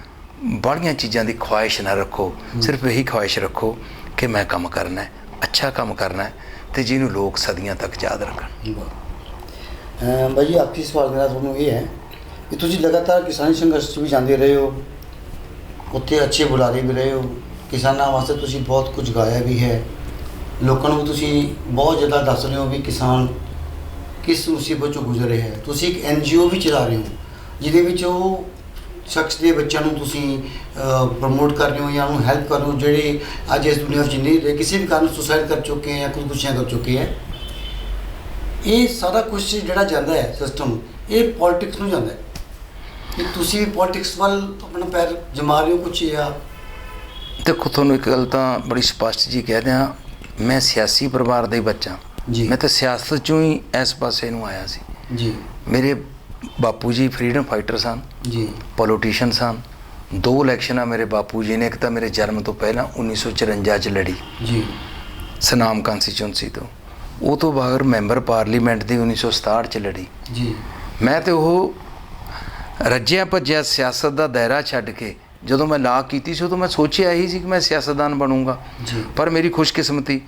ਬਾਹਲੀਆਂ ਚੀਜ਼ਾਂ ਦੀ ਖੁਆਇਸ਼ ਨਾ ਰੱਖੋ, ਸਿਰਫ ਇਹੀ ਖੁਆਇਸ਼ ਰੱਖੋ ਕਿ ਮੈਂ ਕੰਮ ਕਰਨਾ ਹੈ, ਅੱਛਾ ਕੰਮ ਕਰਨਾ ਹੈ ਤੇ ਜਿਹਨੂੰ ਲੋਕ ਸਦੀਆਂ ਤੱਕ ਯਾਦ ਰੱਖਣ। ਬਾਈ ਜੀ ਆਖਰੀ ਸਵਾਲ ਮੇਰਾ ਤੁਹਾਨੂੰ ਇਹ ਹੈ ਕਿ ਤੁਸੀਂ ਲਗਾਤਾਰ ਕਿਸਾਨੀ ਸੰਘਰਸ਼ 'ਚ ਵੀ ਜਾਂਦੇ ਰਹੇ ਹੋ, ਉੱਥੇ ਅੱਛੇ ਬੁਲਾਰੇ ਵੀ ਰਹੇ ਹੋ, ਕਿਸਾਨਾਂ ਵਾਸਤੇ ਤੁਸੀਂ ਬਹੁਤ ਕੁਝ ਗਾਇਆ ਵੀ ਹੈ, ਲੋਕਾਂ ਨੂੰ ਤੁਸੀਂ ਬਹੁਤ ਜ਼ਿਆਦਾ ਦੱਸ ਰਹੇ ਹੋ ਵੀ ਕਿਸਾਨ ਕਿਸ ਮੁਸੀਬਤ 'ਚੋਂ ਗੁਜ਼ਰ ਰਿਹਾ ਹੈ। ਤੁਸੀਂ ਇੱਕ NGO ਵੀ ਚਲਾ ਰਹੇ ਹੋ ਜਿਹਦੇ ਵਿੱਚ ਉਹ ਸ਼ਖਸ ਦੇ ਬੱਚਿਆਂ ਨੂੰ ਤੁਸੀਂ ਪ੍ਰਮੋਟ ਕਰ ਰਹੇ ਹੋ ਜਾਂ ਉਹਨੂੰ ਹੈਲਪ ਕਰ ਰਹੇ ਹੋ ਜਿਹੜੇ ਅੱਜ ਇਸ ਦੁਨੀਆ ਵਿੱਚ ਨਹੀਂ ਰਹੇ, ਕਿਸੇ ਵੀ ਕਾਰਨ ਸੁਸਾਈਡ ਕਰ ਚੁੱਕੇ ਹੈ ਜਾਂ ਖੁਦਕੁਸ਼ੀਆਂ ਕਰ ਚੁੱਕੇ ਹੈ। ਇਹ ਸਾਰਾ ਕੁਝ ਜਿਹੜਾ ਜਾਂਦਾ ਹੈ ਸਿਸਟਮ, ਇਹ ਪੋਲਿਟਿਕਸ ਨੂੰ ਜਾਂਦਾ ਹੈ ਕਿ ਤੁਸੀਂ ਵੀ ਪੋਲਿਟਿਕਸ ਵੱਲ ਆਪਣਾ ਪੈਰ ਜਮਾ ਰਹੇ ਹੋ ਕੁਛ? ਜਾਂ ਦੇਖੋ ਤੁਹਾਨੂੰ ਇੱਕ ਗੱਲ ਤਾਂ ਬੜੀ ਸਪਸ਼ਟ ਜੀ ਕਹਿ ਦਿਆਂ, ਮੈਂ ਸਿਆਸੀ ਪਰਿਵਾਰ ਦਾ ਹੀ ਬੱਚਾ ਜੀ। ਮੈਂ ਤਾਂ ਸਿਆਸਤ 'ਚੋਂ ਹੀ ਇਸ ਪਾਸੇ ਨੂੰ ਆਇਆ ਸੀ ਜੀ। ਮੇਰੇ ਬਾਪੂ ਜੀ ਫਰੀडम ਫਾਈਟਰ ਸਨ ਜੀ, ਪੋਲੀਟੀਸ਼ੀਅਨ ਸਨ। 2 ਇਲੈਕਸ਼ਨਾਂ ਮੇਰੇ ਬਾਪੂ ਜੀ ਨੇ, ਇੱਕ ਤਾਂ ਮੇਰੇ ਜਨਮ ਤੋਂ ਪਹਿਲਾਂ 1954 'ਚ ਲੜੀ ਜੀ ਸਨਾਮ ਕੰਸਟੀਚੁਐਂਸੀ ਤੋਂ, ਉਹ ਤੋਂ ਬਾਅਦ ਮੈਂਬਰ ਪਾਰਲੀਮੈਂਟ ਦੀ 1967 'ਚ ਲੜੀ ਜੀ। ਮੈਂ ਤੇ ਉਹ ਰੱਜਿਆ ਭੱਜਿਆ ਸਿਆਸਤ ਦਾ ਦਾਇਰਾ ਛੱਡ ਕੇ ਜਦੋਂ ਮੈਂ ਲਾ ਕੀਤੀ ਸੀ ਉਦੋਂ ਮੈਂ ਸੋਚਿਆ ਇਹੀ ਸੀ ਕਿ ਮੈਂ ਸਿਆਸਤਦਾਨ ਬਣੂੰਗਾ, ਪਰ ਮੇਰੀ ਖੁਸ਼ਕਿਸਮਤੀ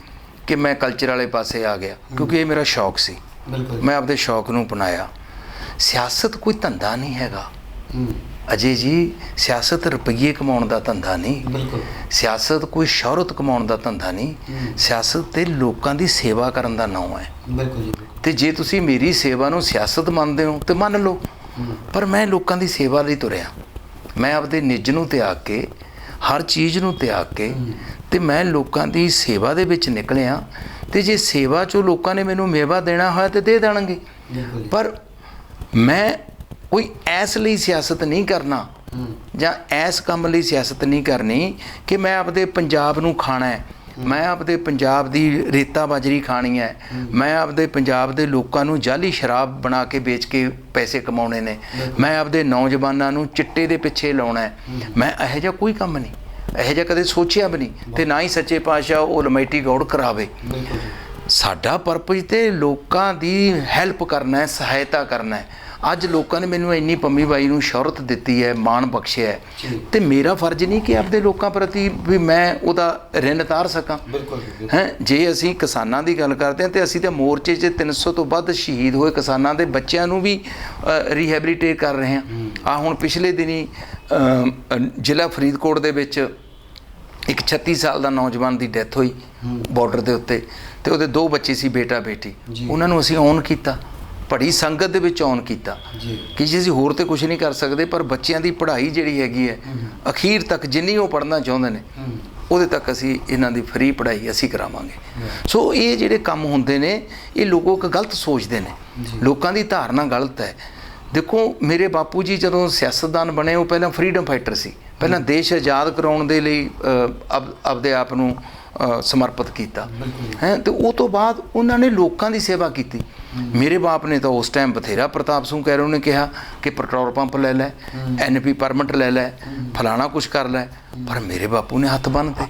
ਕਿ ਮੈਂ ਕਲਚਰ ਵਾਲੇ ਪਾਸੇ ਆ ਗਿਆ ਕਿਉਂਕਿ ਇਹ ਮੇਰਾ ਸ਼ੌਕ ਸੀ। ਮੈਂ ਆਪਦੇ ਸ਼ੌਕ ਨੂੰ ਅਪਣਾਇਆ। ਸਿਆਸਤ ਕੋਈ ਧੰਦਾ ਨਹੀਂ ਹੈਗਾ ਅਜੇ ਜੀ, ਸਿਆਸਤ ਰੁਪਈਏ ਕਮਾਉਣ ਦਾ ਧੰਦਾ ਨਹੀਂ, ਸਿਆਸਤ ਕੋਈ ਸ਼ੌਹਰਤ ਕਮਾਉਣ ਦਾ ਧੰਦਾ ਨਹੀਂ, ਸਿਆਸਤ ਤੇ ਲੋਕਾਂ ਦੀ ਸੇਵਾ ਕਰਨ ਦਾ ਨਾਮ ਹੈ। ਤੇ ਜੇ ਤੁਸੀਂ ਮੇਰੀ ਸੇਵਾ ਨੂੰ ਸਿਆਸਤ ਮੰਨਦੇ ਹੋ ਤੇ ਮੰਨ ਲਓ, ਪਰ ਮੈਂ ਲੋਕਾਂ ਦੀ ਸੇਵਾ ਲਈ ਤੁਰਿਆ। ਮੈਂ ਆਪਦੇ ਨਿੱਜ ਨੂੰ ਤਿਆਗ ਕੇ, ਹਰ ਚੀਜ਼ ਨੂੰ ਤਿਆਗ ਕੇ ਤੇ ਮੈਂ ਲੋਕਾਂ ਦੀ ਸੇਵਾ ਦੇ ਵਿੱਚ ਨਿਕਲਿਆ। ਤੇ ਜੇ ਸੇਵਾ 'ਚੋਂ ਲੋਕਾਂ ਨੇ ਮੈਨੂੰ ਮੇਵਾ ਦੇਣਾ ਹੋਇਆ ਤੇ ਦੇ ਦੇਣਗੇ, ਪਰ ਮੈਂ ਕੋਈ ਐਸ ਲਈ ਸਿਆਸਤ ਨਹੀਂ ਕਰਨਾ ਜਾਂ ਐਸ ਕੰਮ ਲਈ ਸਿਆਸਤ ਨਹੀਂ ਕਰਨੀ ਕਿ ਮੈਂ ਆਪਦੇ ਪੰਜਾਬ ਨੂੰ ਖਾਣਾ ਹੈ, ਮੈਂ ਆਪਦੇ ਪੰਜਾਬ ਦੀ ਰੇਤਾ ਬਾਜਰੀ ਖਾਣੀ ਹੈ, ਮੈਂ ਆਪਦੇ ਪੰਜਾਬ ਦੇ ਲੋਕਾਂ ਨੂੰ ਜਾਲੀ ਸ਼ਰਾਬ ਬਣਾ ਕੇ ਵੇਚ ਕੇ ਪੈਸੇ ਕਮਾਉਣੇ ਨੇ, ਮੈਂ ਆਪਦੇ ਨੌਜਵਾਨਾਂ ਨੂੰ ਚਿੱਟੇ ਦੇ ਪਿੱਛੇ ਲਾਉਣਾ ਹੈ। ਮੈਂ ਇਹੋ ਜਿਹਾ ਕੋਈ ਕੰਮ ਨਹੀਂ, ਇਹੋ ਜਿਹਾ ਕਦੇ ਸੋਚਿਆ ਵੀ ਨਹੀਂ ਤੇ ਨਾ ਹੀ ਸੱਚੇ ਪਾਤਸ਼ਾਹ ਉਹ ਅਲਮਾਈਟੀ ਗੋਡ ਕਰਾਵੇ। ਸਾਡਾ ਪਰਪਸ ਤੇ ਲੋਕਾਂ ਦੀ ਹੈਲਪ ਕਰਨਾ ਹੈ, ਸਹਾਇਤਾ ਕਰਨਾ ਹੈ। ਅੱਜ ਲੋਕਾਂ ਨੇ ਮੈਨੂੰ ਇੰਨੀ ਪੰਮੀ ਬਾਈ ਨੂੰ ਸ਼ੌਹਰਤ ਦਿੱਤੀ ਹੈ, ਮਾਣ ਬਖਸ਼ਿਆ ਹੈ, ਤੇ ਮੇਰਾ ਫਰਜ਼ ਨਹੀਂ ਕਿ ਆਪਦੇ ਲੋਕਾਂ ਪ੍ਰਤੀ ਵੀ ਮੈਂ ਉਹਦਾ ਰਿਣ ਉਤਾਰ ਸਕਾਂ। ਹੈਂ, ਜੇ ਅਸੀਂ ਕਿਸਾਨਾਂ ਦੀ ਗੱਲ ਕਰਦੇ ਹਾਂ ਤੇ ਅਸੀਂ ਤਾਂ ਮੋਰਚੇ 'ਚ 300 ਤੋਂ ਵੱਧ ਸ਼ਹੀਦ ਹੋਏ ਕਿਸਾਨਾਂ ਦੇ ਬੱਚਿਆਂ ਨੂੰ ਵੀ ਰੀਹੈਬਿਲਿਟੇਟ ਕਰ ਰਹੇ ਹਾਂ। ਹੁਣ ਪਿਛਲੇ ਦਿਨੀ ਜ਼ਿਲ੍ਹਾ ਫਰੀਦਕੋਟ ਦੇ ਵਿੱਚ ਇੱਕ 36 ਸਾਲ ਦਾ ਨੌਜਵਾਨ ਦੀ ਡੈਥ ਹੋਈ ਬਾਰਡਰ ਦੇ ਉੱਤੇ, ਤੇ ਉਹਦੇ 2 ਬੱਚੇ ਸੀ, ਬੇਟਾ ਬੇਟੀ। ਉਹਨਾਂ ਨੂੰ ਅਸੀਂ ਔਨ ਕੀਤਾ, ਬੜੀ ਸੰਗਤ ਦੇ ਵਿੱਚ ਔਨ ਕੀਤਾ ਕਿ ਜੇ ਅਸੀਂ ਹੋਰ ਤੇ ਕੁਝ ਨਹੀਂ ਕਰ ਸਕਦੇ, ਪਰ ਬੱਚਿਆਂ ਦੀ ਪੜ੍ਹਾਈ ਜਿਹੜੀ ਹੈਗੀ ਹੈ ਅਖੀਰ ਤੱਕ ਜਿੰਨੀ ਉਹ ਪੜ੍ਹਨਾ ਚਾਹੁੰਦੇ ਨੇ ਉਹਦੇ ਤੱਕ ਅਸੀਂ ਇਹਨਾਂ ਦੀ ਫ੍ਰੀ ਪੜ੍ਹਾਈ ਅਸੀਂ ਕਰਾਵਾਂਗੇ। ਸੋ ਇਹ ਜਿਹੜੇ ਕੰਮ ਹੁੰਦੇ ਨੇ ਇਹ ਲੋਕ ਗਲਤ ਸੋਚਦੇ ਨੇ, ਲੋਕਾਂ ਦੀ ਧਾਰਨਾ ਗਲਤ ਹੈ। ਦੇਖੋ ਮੇਰੇ ਬਾਪੂ ਜੀ ਜਦੋਂ ਸਿਆਸਤਦਾਨ ਬਣੇ ਉਹ ਪਹਿਲਾਂ ਫਰੀडम ਫਾਈਟਰ ਸੀ, ਪਹਿਲਾਂ ਦੇਸ਼ ਆਜ਼ਾਦ ਕਰਾਉਣ ਦੇ ਲਈ ਆਪਦੇ ਆਪ ਨੂੰ ਸਮਰਪਿਤ ਕੀਤਾ ਹੈ, ਤੇ ਉਹ ਤੋਂ ਬਾਅਦ ਉਹਨਾਂ ਨੇ ਲੋਕਾਂ ਦੀ ਸੇਵਾ ਕੀਤੀ। ਮੇਰੇ ਬਾਪ ਨੇ ਤਾਂ ਉਸ ਟਾਈਮ ਬਥੇਰਾ ਪ੍ਰਤਾਪ ਸਿੰਘ ਕੈਰੋਂ ਨੇ ਕਿਹਾ ਕਿ ਪੈਟਰੋਲ ਪੰਪ ਲੈ ਲੈ, NP ਪਰਮਿਟ ਲੈ ਲੈ, ਫਲਾਣਾ ਕੁਛ ਕਰ ਲੈ, ਪਰ ਮੇਰੇ ਬਾਪੂ ਨੇ ਹੱਥ ਬੰਨ੍ਹਤੇ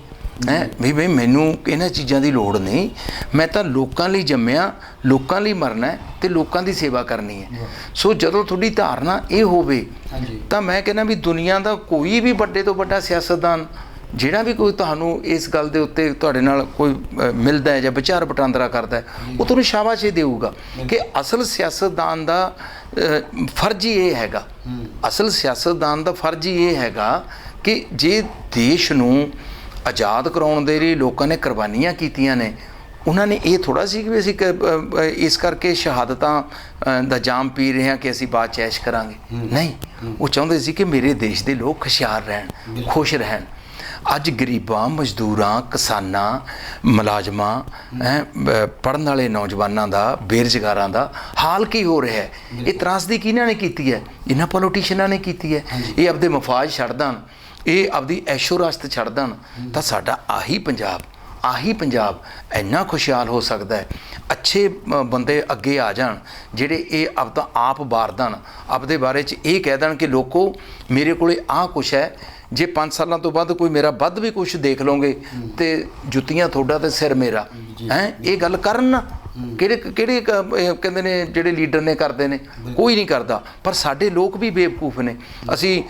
ਹੈ ਵੀ ਬਈ ਮੈਨੂੰ ਇਹਨਾਂ ਚੀਜ਼ਾਂ ਦੀ ਲੋੜ ਨਹੀਂ, ਮੈਂ ਤਾਂ ਲੋਕਾਂ ਲਈ ਜੰਮਿਆ, ਲੋਕਾਂ ਲਈ ਮਰਨਾ ਹੈ ਤੇ ਲੋਕਾਂ ਦੀ ਸੇਵਾ ਕਰਨੀ ਹੈ। ਸੋ ਜਦੋਂ ਤੁਹਾਡੀ ਧਾਰਨਾ ਇਹ ਹੋਵੇ ਤਾਂ ਮੈਂ ਕਹਿੰਦਾ ਵੀ ਦੁਨੀਆ ਦਾ ਕੋਈ ਵੀ ਵੱਡੇ ਤੋਂ ਵੱਡਾ ਸਿਆਸਤਦਾਨ ਜਿਹੜਾ ਵੀ ਕੋਈ ਤੁਹਾਨੂੰ ਇਸ ਗੱਲ ਦੇ ਉੱਤੇ ਤੁਹਾਡੇ ਨਾਲ ਕੋਈ ਮਿਲਦਾ ਹੈ ਜਾਂ ਵਿਚਾਰ ਵਟਾਂਦਰਾ ਕਰਦਾ ਹੈ, ਉਹ ਤੁਹਾਨੂੰ ਸ਼ਾਬਾਸ਼ ਦੇਊਗਾ ਕਿ ਅਸਲ ਸਿਆਸਤਦਾਨ ਦਾ ਫਰਜ਼ ਹੀ ਇਹ ਹੈਗਾ, ਅਸਲ ਸਿਆਸਤਦਾਨ ਦਾ ਫਰਜ਼ ਹੀ ਇਹ ਹੈਗਾ ਕਿ ਜੇ ਦੇਸ਼ ਨੂੰ ਆਜ਼ਾਦ ਕਰਾਉਣ ਦੇ ਲਈ ਲੋਕਾਂ ਨੇ ਕੁਰਬਾਨੀਆਂ ਕੀਤੀਆਂ ਨੇ, ਉਹਨਾਂ ਨੇ ਇਹ ਥੋੜ੍ਹਾ ਸੀ ਕਿ ਵੀ ਅਸੀਂ ਇਸ ਕਰਕੇ ਸ਼ਹਾਦਤਾਂ ਦਾ ਜਾਮ ਪੀ ਰਹੇ ਹਾਂ ਕਿ ਅਸੀਂ ਬਾਅਦ 'ਚ ਐਸ਼ ਕਰਾਂਗੇ। ਨਹੀਂ, ਉਹ ਚਾਹੁੰਦੇ ਸੀ ਕਿ ਮੇਰੇ ਦੇਸ਼ ਦੇ ਲੋਕ ਖੁਸ਼ਹਾਲ ਰਹਿਣ, ਖੁਸ਼ ਰਹਿਣ। ਅੱਜ ਗਰੀਬਾਂ, ਮਜ਼ਦੂਰਾਂ, ਕਿਸਾਨਾਂ, ਮੁਲਾਜ਼ਮਾਂ, ਪੜ੍ਹਨ ਵਾਲੇ ਨੌਜਵਾਨਾਂ ਦਾ, ਬੇਰੁਜ਼ਗਾਰਾਂ ਦਾ ਹਾਲ ਕੀ ਹੋ ਰਿਹਾ ਹੈ? ਇਹ ਤਰਾਸਦੀ ਕਿਹਨਾਂ ਨੇ ਕੀਤੀ ਹੈ? ਇਹਨਾਂ ਪੋਲੀਟੀਸ਼ੀਅਨਾਂ ਨੇ ਕੀਤੀ ਹੈ। ਇਹ ਆਪਦੇ ਮਫਾਜ ਛੱਡ ਦੇਣ, ਇਹ ਆਪਦੀ ਐਸ਼ੋ ਰਾਸ਼ਤ ਛੱਡ ਦੇਣ ਤਾਂ ਸਾਡਾ ਆਹੀ ਪੰਜਾਬ ਇੰਨਾ ਖੁਸ਼ਹਾਲ ਹੋ ਸਕਦਾ ਹੈ। ਅੱਛੇ ਬੰਦੇ ਅੱਗੇ ਆ ਜਾਣ ਜਿਹੜੇ ਇਹ ਆਪਦਾ ਆਪ ਵਾਰ ਦੇਣ, ਆਪਦੇ ਬਾਰੇ 'ਚ ਇਹ ਕਹਿ ਦੇਣ ਕਿ ਲੋਕੋ ਮੇਰੇ ਕੋਲੇ ਆਹ ਕੁਛ ਹੈ, ਜੇ 5 ਸਾਲਾਂ ਤੋਂ ਬਾਅਦ ਕੋਈ ਮੇਰਾ ਵੱਧ ਵੀ ਕੁਛ ਦੇਖ ਲਓਗੇ ਤੇ ਜੁੱਤੀਆਂ ਤੁਹਾਡਾ ਤੇ ਸਿਰ ਮੇਰਾ ਹੈ। ਇਹ ਗੱਲ ਕਰਨ ਨਾ, ਕਿਹੜੇ ਕਹਿੰਦੇ ਨੇ ਜਿਹੜੇ ਲੀਡਰ ਨੇ ਕਰਦੇ ਨੇ, ਕੋਈ ਨਹੀਂ ਕਰਦਾ। ਪਰ ਸਾਡੇ ਲੋਕ ਵੀ ਬੇਵਕੂਫ ਨੇ। ਅਸੀਂ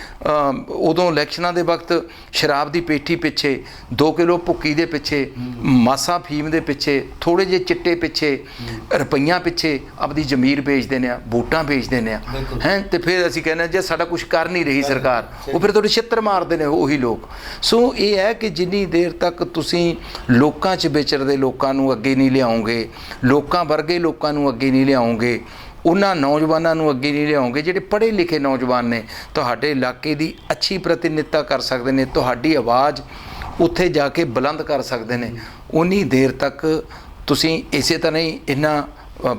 ਉਦੋਂ ਇਲੈਕਸ਼ਨਾਂ ਦੇ ਵਕਤ ਸ਼ਰਾਬ ਦੀ ਪੇਠੀ ਪਿੱਛੇ, 2 ਕਿਲੋ ਭੁੱਕੀ ਦੇ ਪਿੱਛੇ, ਮਾਸਾ ਫੀਮ ਦੇ ਪਿੱਛੇ, ਥੋੜ੍ਹੇ ਜਿਹੇ ਚਿੱਟੇ ਪਿੱਛੇ, ਰੁਪਈਆਂ ਪਿੱਛੇ ਆਪਦੀ ਜ਼ਮੀਰ ਵੇਚ ਦਿੰਦੇ ਹਾਂ, ਵੋਟਾਂ ਵੇਚ ਦਿੰਦੇ ਹਾਂ ਹੈ। ਤੇ ਫਿਰ ਅਸੀਂ ਕਹਿੰਦੇ ਜੇ ਸਾਡਾ ਕੁਛ ਕਰ ਨਹੀਂ ਰਹੀ ਸਰਕਾਰ, ਉਹ ਫਿਰ ਤੁਹਾਡੇ ਛਿੱਤਰ ਮਾਰਦੇ ਨੇ ਉਹੀ ਲੋਕ। ਸੋ ਇਹ ਹੈ ਕਿ ਜਿੰਨੀ ਦੇਰ ਤੱਕ ਤੁਸੀਂ ਲੋਕਾਂ 'ਚ ਵਿਚਰਦੇ ਲੋਕਾਂ ਨੂੰ ਅੱਗੇ ਨਹੀਂ ਲਿਆਓਗੇ, ਲੋਕਾਂ ਵਰਗੇ ਲੋਕਾਂ ਨੂੰ ਅੱਗੇ ਨਹੀਂ ਲਿਆਓਗੇ, ਉਹਨਾਂ ਨੌਜਵਾਨਾਂ ਨੂੰ ਅੱਗੇ ਨਹੀਂ ਲਿਆਓਗੇ ਜਿਹੜੇ ਪੜ੍ਹੇ ਲਿਖੇ ਨੌਜਵਾਨ ਨੇ, ਤੁਹਾਡੇ ਇਲਾਕੇ ਦੀ ਅੱਛੀ ਪ੍ਰਤੀਨਿਧਤਾ ਕਰ ਸਕਦੇ ਨੇ, ਤੁਹਾਡੀ ਆਵਾਜ਼ ਉੱਥੇ ਜਾ ਕੇ ਬੁਲੰਦ ਕਰ ਸਕਦੇ ਨੇ, ਉਨੀ ਦੇਰ ਤੱਕ ਤੁਸੀਂ ਇਸੇ ਤਰ੍ਹਾਂ ਹੀ ਇਹਨਾਂ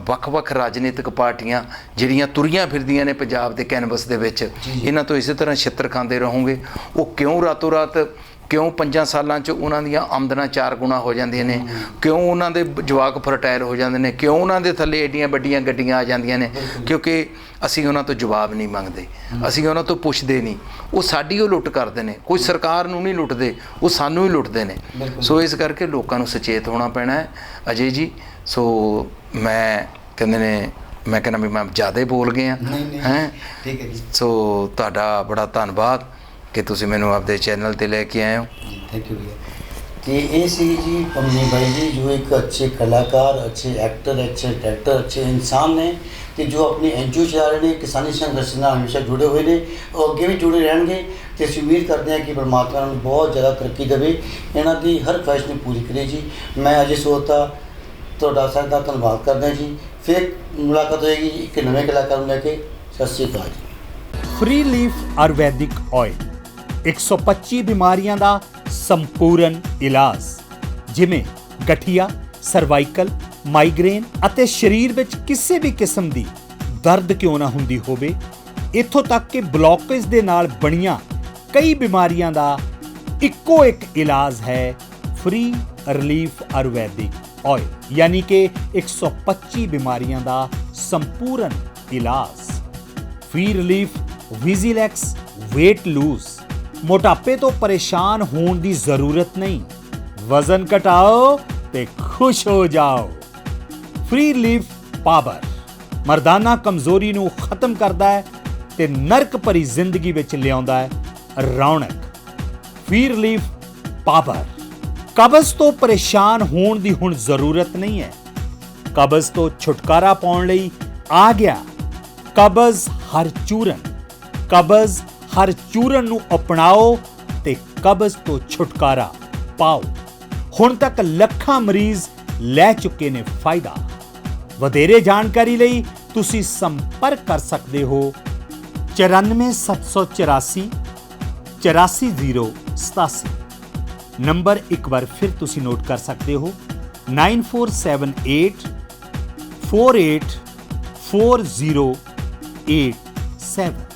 ਵੱਖ-ਵੱਖ ਰਾਜਨੀਤਿਕ ਪਾਰਟੀਆਂ ਜਿਹੜੀਆਂ ਤੁਰੀਆਂ ਫਿਰਦੀਆਂ ਨੇ ਪੰਜਾਬ ਦੇ ਕੈਨਵਸ ਦੇ ਵਿੱਚ, ਇਹਨਾਂ ਤੋਂ ਇਸੇ ਤਰ੍ਹਾਂ ਛਿੱਤਰ ਖਾਂਦੇ ਰਹੋਗੇ। ਉਹ ਕਿਉਂ ਰਾਤੋਂ ਰਾਤ, ਕਿਉਂ 5 ਸਾਲਾਂ 'ਚ ਉਹਨਾਂ ਦੀਆਂ ਆਮਦਨਾਂ 4 ਗੁਣਾ ਹੋ ਜਾਂਦੀਆਂ ਨੇ, ਕਿਉਂ ਉਹਨਾਂ ਦੇ ਜਵਾਕ ਫਰਟਾਇਲ ਹੋ ਜਾਂਦੇ ਨੇ, ਕਿਉਂ ਉਹਨਾਂ ਦੇ ਥੱਲੇ ਏਡੀਆਂ ਵੱਡੀਆਂ ਗੱਡੀਆਂ ਆ ਜਾਂਦੀਆਂ ਨੇ? ਕਿਉਂਕਿ ਅਸੀਂ ਉਹਨਾਂ ਤੋਂ ਜਵਾਬ ਨਹੀਂ ਮੰਗਦੇ, ਅਸੀਂ ਉਹਨਾਂ ਤੋਂ ਪੁੱਛਦੇ ਨਹੀਂ। ਉਹ ਸਾਡੀ ਉਹ ਲੁੱਟ ਕਰਦੇ ਨੇ, ਕੋਈ ਸਰਕਾਰ ਨੂੰ ਨਹੀਂ ਲੁੱਟਦੇ, ਉਹ ਸਾਨੂੰ ਹੀ ਲੁੱਟਦੇ ਨੇ। ਸੋ ਇਸ ਕਰਕੇ ਲੋਕਾਂ ਨੂੰ ਸੁਚੇਤ ਹੋਣਾ ਪੈਣਾ ਹੈ ਅਜੇ ਜੀ। ਸੋ ਮੈਂ ਕਹਿੰਦਾ ਵੀ ਮੈਂ ਜ਼ਿਆਦਾ ਬੋਲ ਗਿਆ ਹੈਂ। ਸੋ ਤੁਹਾਡਾ ਬੜਾ ਧੰਨਵਾਦ ਕਿ ਤੁਸੀਂ ਮੈਨੂੰ ਆਪਦੇ ਚੈਨਲ ਤੇ ਲੈ ਕੇ ਆਏ ਹੋ। ਥੈਂਕ ਯੂ ਭਈਆ। ਤੇ ਇਹ ਸੀ ਜੀ ਪੰਮੀ ਬਾਈ ਜੀ, ਜੋ ਇੱਕ ਅੱਛੇ ਕਲਾਕਾਰ, ਅੱਛੇ ਐਕਟਰ, ਅੱਛੇ ਡਾਇਰੈਕਟਰ, ਅੱਛੇ ਇਨਸਾਨ ਨੇ ਤੇ ਜੋ ਆਪਣੀ NGO ਚਲਾ ਰਹੇ ਨੇ, ਕਿਸਾਨੀ ਸੰਘਰਸ਼ ਨਾਲ ਹਮੇਸ਼ਾ ਜੁੜੇ ਹੋਏ ਨੇ, ਉਹ ਅੱਗੇ ਵੀ ਜੁੜੇ ਰਹਿਣਗੇ। ਤੇ ਅਸੀਂ ਉਮੀਦ ਕਰਦੇ ਹਾਂ ਕਿ ਪਰਮਾਤਮਾ ਨੂੰ ਬਹੁਤ ਜ਼ਿਆਦਾ ਤਰੱਕੀ ਦੇਵੇ, ਇਹਨਾਂ ਦੀ ਹਰ ਖੁਆਇਸ਼ ਨੂੰ ਪੂਰੀ ਕਰੇ ਜੀ। ਮੈਂ ਅਜੇ ਸੋਤਾ ਤੁਹਾਡਾ ਸਾਰਿਆਂ ਦਾ ਧੰਨਵਾਦ ਕਰਦਾ ਜੀ। ਫਿਰ ਮੁਲਾਕਾਤ ਹੋਏਗੀ ਇੱਕ ਨਵੇਂ ਕਲਾਕਾਰ ਨੂੰ ਲੈ ਕੇ। ਸਤਿ ਸ਼੍ਰੀ ਅਕਾਲ ਜੀ। ਫ੍ਰੀ ਲੀਫ ਆਯੁਰਵੈਦਿਕ ਆਇਲ 125 ਬਿਮਾਰੀਆਂ ਦਾ ਸੰਪੂਰਨ ਇਲਾਜ, ਜਿਵੇਂ ਗਠੀਆ, ਸਰਵਾਈਕਲ, ਮਾਈਗ੍ਰੇਨ ਅਤੇ ਸਰੀਰ ਵਿੱਚ ਕਿਸੇ ਵੀ ਕਿਸਮ ਦੀ ਦਰਦ ਕਿਉਂ ਨਾ ਹੁੰਦੀ ਹੋਵੇ, ਇੱਥੋਂ ਤੱਕ ਕਿ ਬਲੌਕੇਜ ਦੇ ਨਾਲ ਬਣੀਆਂ ਕਈ ਬਿਮਾਰੀਆਂ ਦਾ ਇੱਕੋ ਇੱਕ ਇਲਾਜ ਹੈ ਫ੍ਰੀ ਰਿਲੀਫ ਆਯੁਰਵੈਦਿਕ ਆਇਲ, ਯਾਨੀ ਕਿ 125 ਬਿਮਾਰੀਆਂ ਦਾ ਸੰਪੂਰਨ ਇਲਾਜ। ਫ੍ਰੀ ਰਿਲੀਫ ਵਿਜ਼ੀਲੈਕਸ weight lose, ਮੋਟਾਪੇ ਤੋਂ ਪਰੇਸ਼ਾਨ ਹੋਣ ਦੀ ਜ਼ਰੂਰਤ ਨਹੀਂ, ਵਜ਼ਨ ਘਟਾਓ ਤੇ ਖੁਸ਼ ਹੋ ਜਾਓ। ਫ੍ਰੀ ਰਿਲੀਫ ਪਾਵਰ ਮਰਦਾਨਾ ਕਮਜ਼ੋਰੀ ਨੂੰ ਖਤਮ ਕਰਦਾ ਹੈ ਤੇ ਨਰਕ ਭਰੀ ਜ਼ਿੰਦਗੀ ਵਿੱਚ ਲਿਆਉਂਦਾ ਹੈ ਰੌਣਕ। ਫ੍ਰੀ ਰਿਲੀਫ ਪਾਵਰ ਕਬਜ਼ ਤੋਂ ਪਰੇਸ਼ਾਨ ਹੋਣ ਦੀ ਹੁਣ ਜ਼ਰੂਰਤ ਨਹੀਂ ਹੈ। ਕਬਜ਼ ਤੋਂ ਛੁਟਕਾਰਾ ਪਾਉਣ ਲਈ ਆ ਗਿਆ ਕਬਜ਼ ਹਰ ਚੂਰਨ। ਕਬਜ਼ ਹਰ ਚੂਰਨ ਨੂੰ ਅਪਣਾਓ ਤੇ ਕਬਜ਼ ਤੋਂ ਛੁਟਕਾਰਾ ਪਾਓ। ਹੁਣ ਤੱਕ ਲੱਖਾਂ ਮਰੀਜ਼ ਲੈ ਚੁੱਕੇ ਨੇ ਫਾਇਦਾ। ਵਧੇਰੇ ਜਾਣਕਾਰੀ ਲਈ ਤੁਸੀਂ ਸੰਪਰਕ ਕਰ ਸਕਦੇ ਹੋ 94 784 84087। ਨੰਬਰ ਇੱਕ ਵਾਰ ਫਿਰ ਤੁਸੀਂ ਨੋਟ ਕਰ ਸਕਦੇ ਹੋ 9478 484087